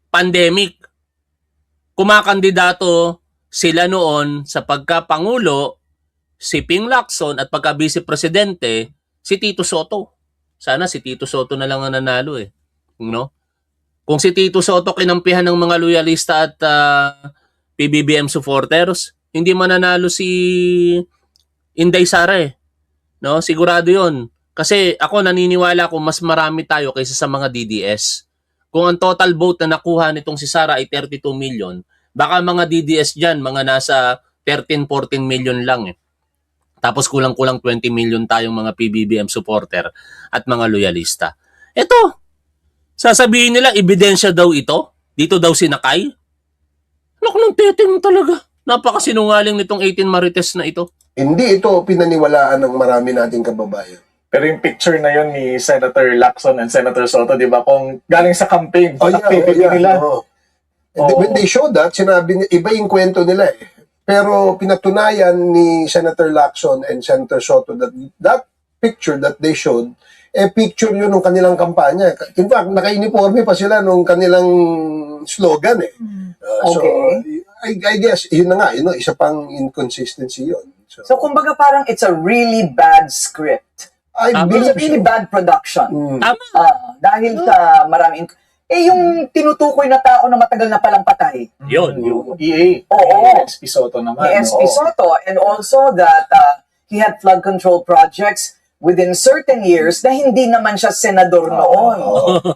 Speaker 1: Pandemic. Kumakandidato sila noon sa pagkapangulo, si Ping Lacson, at pagka-vice presidente, si Tito Soto. Sana si Tito Soto na lang ang nanalo no? Kung si Tito Soto kinampihan ng mga loyalista at PBBM supporters, hindi mananalo si Inday Sara no? Sigurado yon. Kasi ako naniniwala kung mas marami tayo kaysa sa mga DDS. Kung ang total vote na nakuha nitong si Sara ay 32 million, baka mga DDS dyan, mga nasa 13-14 million lang Tapos kulang-kulang 20 million tayong mga PBBM supporter at mga loyalista. Ito, sasabihin nila, ebidensya daw ito. Dito daw sinakay. Ano ko nang teting talaga? Napakasinungaling nitong 18 Marites na ito.
Speaker 9: Hindi ito pinaniwalaan ng marami nating kababayan.
Speaker 4: Pero yung picture na yun ni Senator Lacson and Senator Soto, di ba, kung galing sa campaign, activity nila.
Speaker 9: When they showed that, sinabi, iba yung kwento nila Pero pinatunayan ni Senator Lacson and Senator Soto that picture that they showed, picture yun ng kanilang kampanya. In fact, naka-uniforme pa sila nung kanilang slogan So, I guess, yun na nga, isa pang inconsistency yun.
Speaker 8: So, kumbaga parang it's a really bad script. It's a really bad production. Dahil sa maraming... yung tinutukoy na tao na matagal na palang patay.
Speaker 1: Yun.
Speaker 4: Yung EA.
Speaker 8: Oo.
Speaker 4: SP Soto naman.
Speaker 8: Ni SP Soto. And also that he had flood control projects within certain years na hindi naman siya senador noon.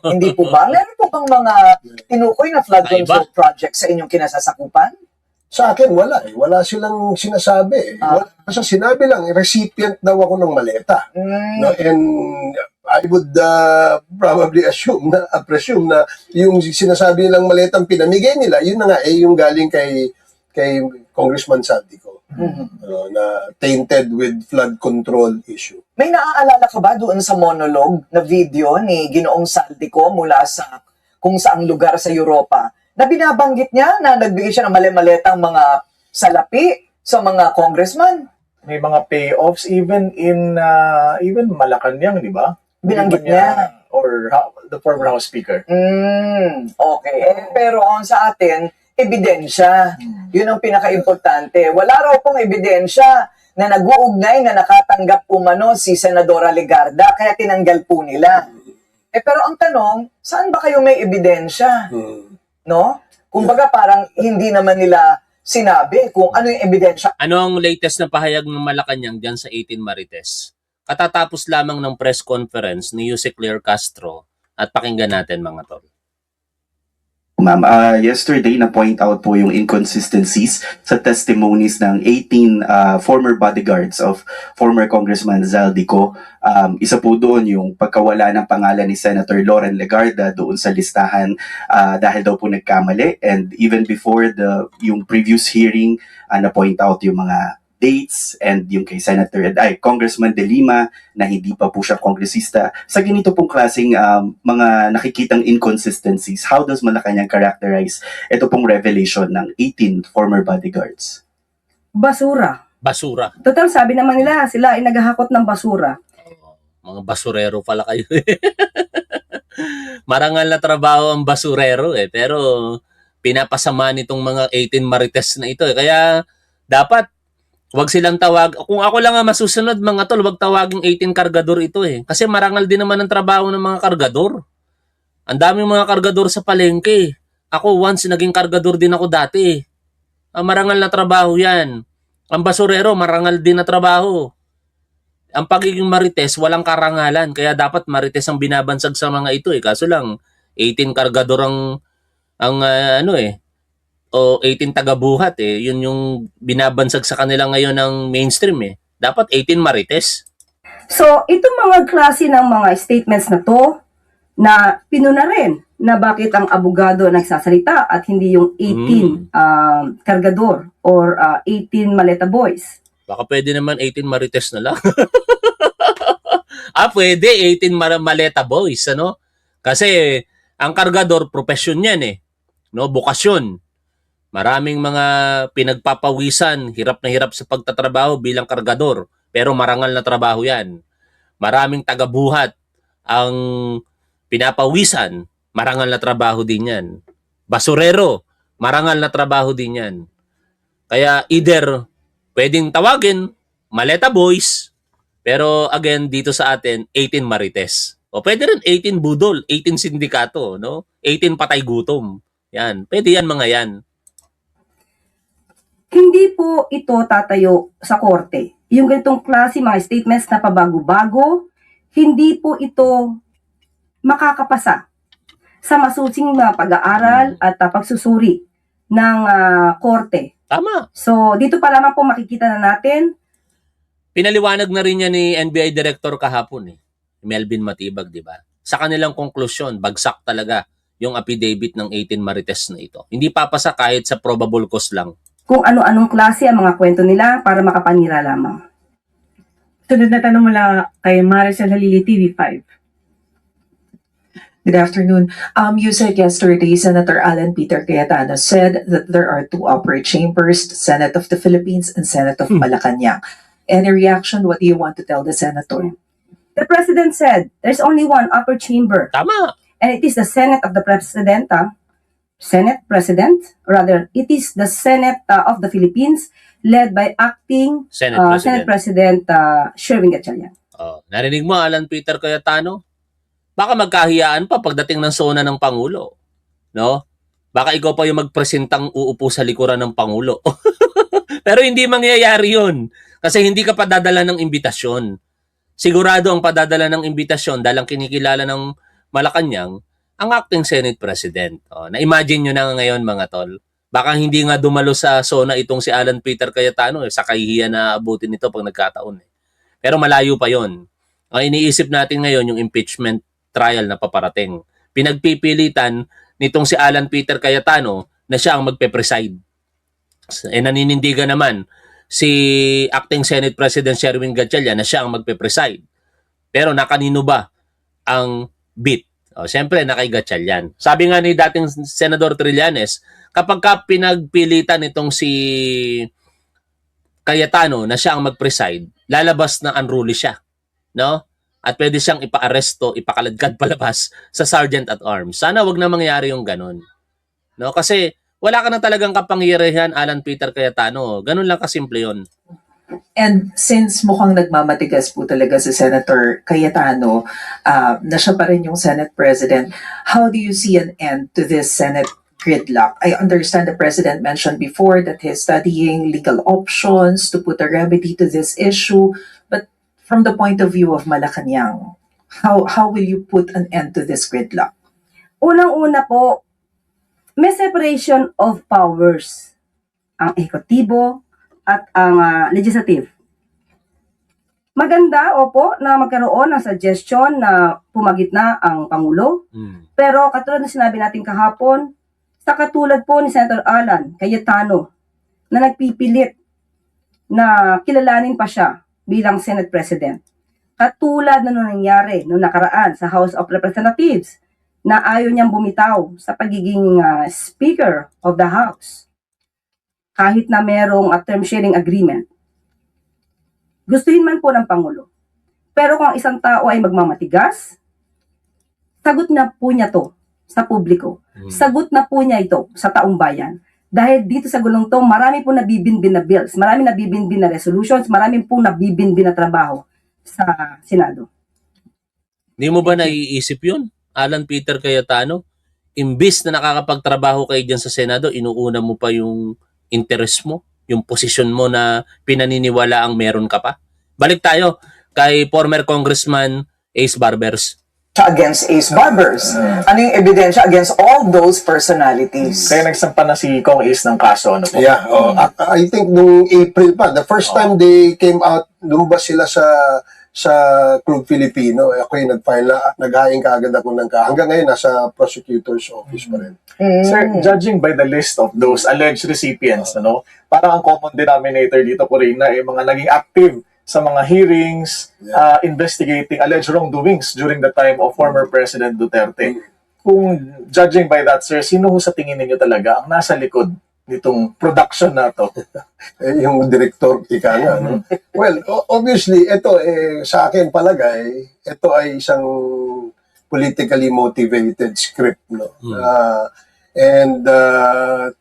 Speaker 8: Hindi po ba? Meron po bang mga tinukoy na flood
Speaker 1: Ay,
Speaker 8: control project sa inyong kinasasakupan?
Speaker 9: Sa akin, wala eh. Wala silang sinasabi. Wala. Basta sinabi lang, recipient daw ako ng maleta. No? And I would probably presume na yung sinasabi nilang maletang pinamigay nila, yun na nga eh, yung galing kay Congressman Saldico. Na tainted with flood control issue.
Speaker 8: May naaalala ka ba doon sa monologue na video ni Ginoong Saldico mula sa kung saang lugar sa Europa na binabanggit niya na nagbigay siya ng mali-maletang mga salapi sa mga congressman?
Speaker 4: May mga payoffs even in even Malacanang, di ba?
Speaker 8: Binanggit
Speaker 4: Di ba
Speaker 8: niya.
Speaker 4: Or the former House Speaker.
Speaker 8: Okay. Pero on sa atin, ebidensya. Yun ang pinaka-importante. Wala raw pong ebidensya na nag-uugnay na nakatanggap umano si Senadora Legarda, kaya tinanggal po nila. Pero ang tanong, saan ba kayo may ebidensya? No? Kumbaga parang hindi naman nila sinabi kung ano yung ebidensya.
Speaker 1: Ano ang latest na pahayag ng Malacanang diyan sa 18 Marites? Katatapos lamang ng press conference ni Yuse Claire Castro at pakinggan natin mga tol.
Speaker 10: Ma'am, yesterday na-point out po yung inconsistencies sa testimonies ng 18 former bodyguards of former Congressman Zaldico. Isa po doon yung pagkawala ng pangalan ni Senator Loren Legarda doon sa listahan dahil daw po nagkamali. And even before yung previous hearing, na-point out yung mga dates and yung kay Congressman De Lima na hindi pa po siya kongresista. Sa ganito pong klaseng mga nakikitang inconsistencies, how does Malacanang characterize ito pong revelation ng 18 former bodyguards?
Speaker 11: Basura.
Speaker 1: Basura.
Speaker 11: Total, sabi naman nila, sila ay naghahakot ng basura.
Speaker 1: Mga basurero pala kayo. Marangal na trabaho ang basurero pero pinapasama nitong mga 18 Marites na ito. Kaya dapat wag silang tawag. Kung ako lang ang masusunod mga tol, wag tawaging 18 kargador ito Kasi marangal din naman ang trabaho ng mga kargador. Ang daming mga kargador sa palengke. Ako once naging kargador din ako dati. Marangal na trabaho yan. Ang basurero, marangal din na trabaho. Ang pagiging Marites, walang karangalan. Kaya dapat Marites ang binabansag sa mga ito Kaso lang, 18 kargador o 18 tagabuhat Yun yung binabansag sa kanila ngayon ng mainstream Dapat 18 Marites.
Speaker 11: So, itong mga klase ng mga statements na to, na pinuna rin na bakit ang abogado nagsasalita at hindi yung 18 kargador or 18 maleta boys.
Speaker 1: Baka pwede naman 18 Marites na lang. Pwede 18 maleta boys, Kasi ang kargador, profession yan bukasyon. Maraming mga pinagpapawisan, hirap na hirap sa pagtatrabaho bilang kargador, pero marangal na trabaho yan. Maraming tagabuhat ang pinapawisan, marangal na trabaho din yan. Basurero, marangal na trabaho din yan. Kaya either pwedeng tawagin maleta boys, pero again dito sa atin 18 Marites. O pwede rin 18 budol, 18 sindikato, 18 patay gutom. Yan, pwede yan mga yan.
Speaker 11: Hindi po ito tatayo sa korte. Yung ganitong klase mga statements na pabago-bago, hindi po ito makakapasa sa masusing mga pag-aaral at pagsusuri ng korte.
Speaker 1: Tama.
Speaker 11: So, dito pa lamang po makikita na natin.
Speaker 1: Pinaliwanag na rin niya ni NBI Director kahapon Melvin Matibag, di ba? Sa kanilang konklusyon, bagsak talaga yung affidavit ng 18 Marites na ito. Hindi papasa kahit sa probable cause lang.
Speaker 11: Kung ano-anong klase ang mga kwento nila para makapanira lamang.
Speaker 12: Sunod na tanong mula kay Maricel Halili, TV5.
Speaker 13: Good afternoon. You said yesterday, Senator Alan Peter Cayetano said that there are two upper chambers, the Senate of the Philippines and Senate of Malacanang. Any reaction? What do you want to tell the senator?
Speaker 11: The President said there's only one upper chamber.
Speaker 1: Tama.
Speaker 11: And it is the Senate of the President, it is the Senate of the Philippines led by acting Senate President Sherwin Gatchalian.
Speaker 1: Narinig mo, Alan Peter Cayetano? Baka magkahiyaan pa pagdating ng sona ng Pangulo. Baka ikaw pa yung magpresentang uupo sa likuran ng Pangulo. Pero hindi mangyayari yun. Kasi hindi ka pa dadala ng imbitasyon. sigurado ang padadala ng imbitasyon dahil ang kinikilala ng Malacanang ang acting Senate President. Na-imagine nyo na ngayon mga tol. Baka hindi nga dumalo sa SONA itong si Alan Peter Cayetano, sa kahihiyan na abutin nito pag nagkataon. Pero malayo pa yon. Ang iniisip natin ngayon yung impeachment trial na paparating. Pinagpipilitan nitong si Alan Peter Cayetano na siya ang magpe-preside. Naninindigan naman si acting Senate President Sherwin Gatchalian na siya ang magpe-preside. Pero nakanino ba ang beat? Siyempre, na kay Gatchalian. Sabi nga ni dating Senador Trillanes, kapag ka pinagpilitan itong si Cayetano na siya ang mag-preside, lalabas na unruly siya. No? At pwede siyang ipa-aresto, ipakaladkad palabas sa Sergeant at Arms. Sana wag na mangyari yung ganun. No? Kasi wala ka na talagang kapangyarihan, Alan Peter Cayetano. Ganun lang kasimple yun.
Speaker 13: And since mukhang nagmamatigas po talaga si Senator Cayetano, na siya pa rin yung Senate President, how do you see an end to this Senate gridlock? I understand the President mentioned before that he's studying legal options to put a remedy to this issue, but from the point of view of Malacanang, how will you put an end to this gridlock?
Speaker 11: Unang-una po, may separation of powers. Ang ehekutibo at ang legislative. Maganda, opo, na magkaroon ng suggestion na pumagitna ang Pangulo. Pero katulad na sinabi natin kahapon, sa katulad po ni Senator Alan Cayetano na nagpipilit na kilalanin pa siya bilang Senate President. Katulad na nung nangyari nung nakaraan sa House of Representatives na ayaw niyang bumitaw sa pagiging Speaker of the House. Kahit na merong term sharing agreement. Gustuhin man po ng Pangulo. Pero kung ang isang tao ay magmamatigas, sagot na po niya to sa publiko. Sagot na po niya ito sa taong bayan. Dahil dito sa gulong to, marami po nabibinbin na bills, marami nabibinbin na resolutions, marami po nabibinbin na trabaho sa Senado.
Speaker 1: Hindi mo ba naiisip yun, Alan Peter Cayetano? Imbis na nakakapagtrabaho kayo dyan sa Senado, inuuna mo pa yung interest mo, yung posisyon mo na pinaniniwala ang meron ka pa. Balik tayo kay former Congressman Ace Barbers.
Speaker 8: Against Ace Barbers. Ano yung ebidensya against all those personalities?
Speaker 4: Kaya nagsampa na si Kong Ace ng kaso. Ano po?
Speaker 9: Yeah, I think nung April pa, the first time they came out, lumabas sila sa Club Filipino, ako yung nag-file na, nag-haing kaagad ako ng hanggang ngayon nasa prosecutor's office pa rin.
Speaker 4: Sir, judging by the list of those alleged recipients, parang ang common denominator dito po rin na mga naging active sa mga hearings, investigating alleged wrongdoings during the time of former President Duterte. Kung judging by that, sir, sino ho sa tingin ninyo talaga ang nasa likod nitong production na to?
Speaker 9: Yung director, ika nga. No? Well, obviously, ito sa akin palagay, ito ay isang politically motivated script. No? And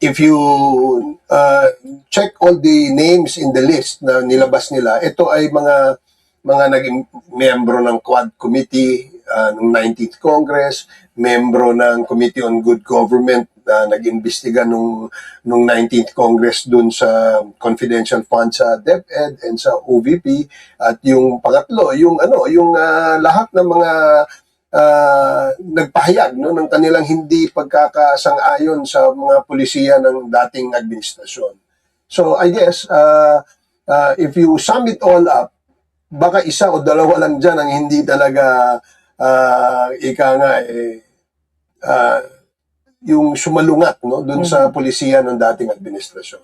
Speaker 9: if you check all the names in the list na nilabas nila, ito ay mga naging membro ng Quad Committee ng 19th Congress, membro ng Committee on Good Government na nag-imbestiga nung 19th Congress dun sa confidential fund sa DepEd and sa OVP, at yung pangatlo, yung lahat ng mga nagpahayag ng kanilang hindi pagkakasang-ayon sa mga pulisiya ng dating administrasyon. So I guess if you sum it all up, baka isa o dalawa lang dyan ang hindi talaga yung sumalungat dun sa pulisiya ng dating administrasyon.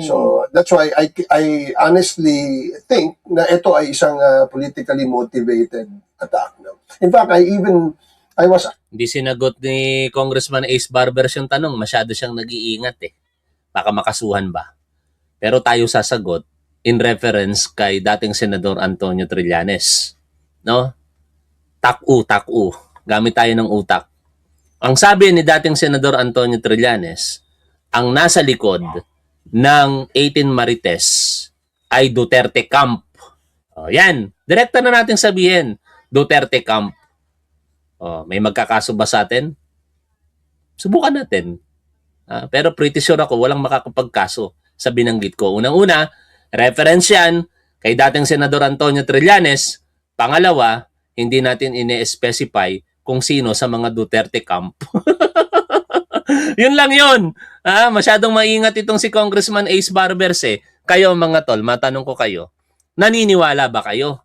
Speaker 9: So that's why I honestly think na ito ay isang politically motivated attack. In fact, I was...
Speaker 1: Hindi sinagot ni Congressman Ace Barbers yung tanong. Masyado siyang nag-iingat Baka makasuhan ba? Pero tayo sasagot in reference kay dating Senador Antonio Trillanes. No? Tak-u. Gamit tayo ng utak. Ang sabi ni dating Senador Antonio Trillanes, ang nasa likod ng 18 Marites ay Duterte Camp. Yan. Direkta na natin sabihin, Duterte Camp. May magkakaso ba sa atin? Subukan natin. Pero pretty sure ako, walang makakapagkaso sa binanggit ko. Unang-una, reference yan kay dating Senador Antonio Trillanes, Pangalawa, hindi natin ine-specify kung sino sa mga Duterte camp. Yun lang yun. Masyadong maingat itong si Congressman Ace Barbers eh. Kayo mga tol, matanong ko kayo, naniniwala ba kayo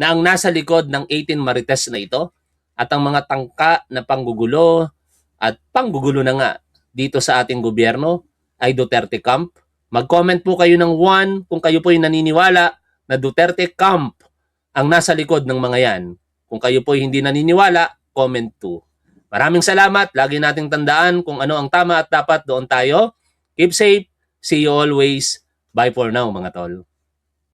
Speaker 1: na ang nasa likod ng 18 Marites na ito at ang mga tangka na panggugulo at panggugulo na nga dito sa ating gobyerno ay Duterte camp? Mag-comment po kayo ng 1 kung kayo po ay naniniwala na Duterte camp ang nasa likod ng mga yan. Kung kayo po ay hindi naniniwala, comment 2. Maraming salamat. Lagi nating tandaan kung ano ang tama at dapat, doon tayo. Keep safe. See you always. Bye for now, mga tol.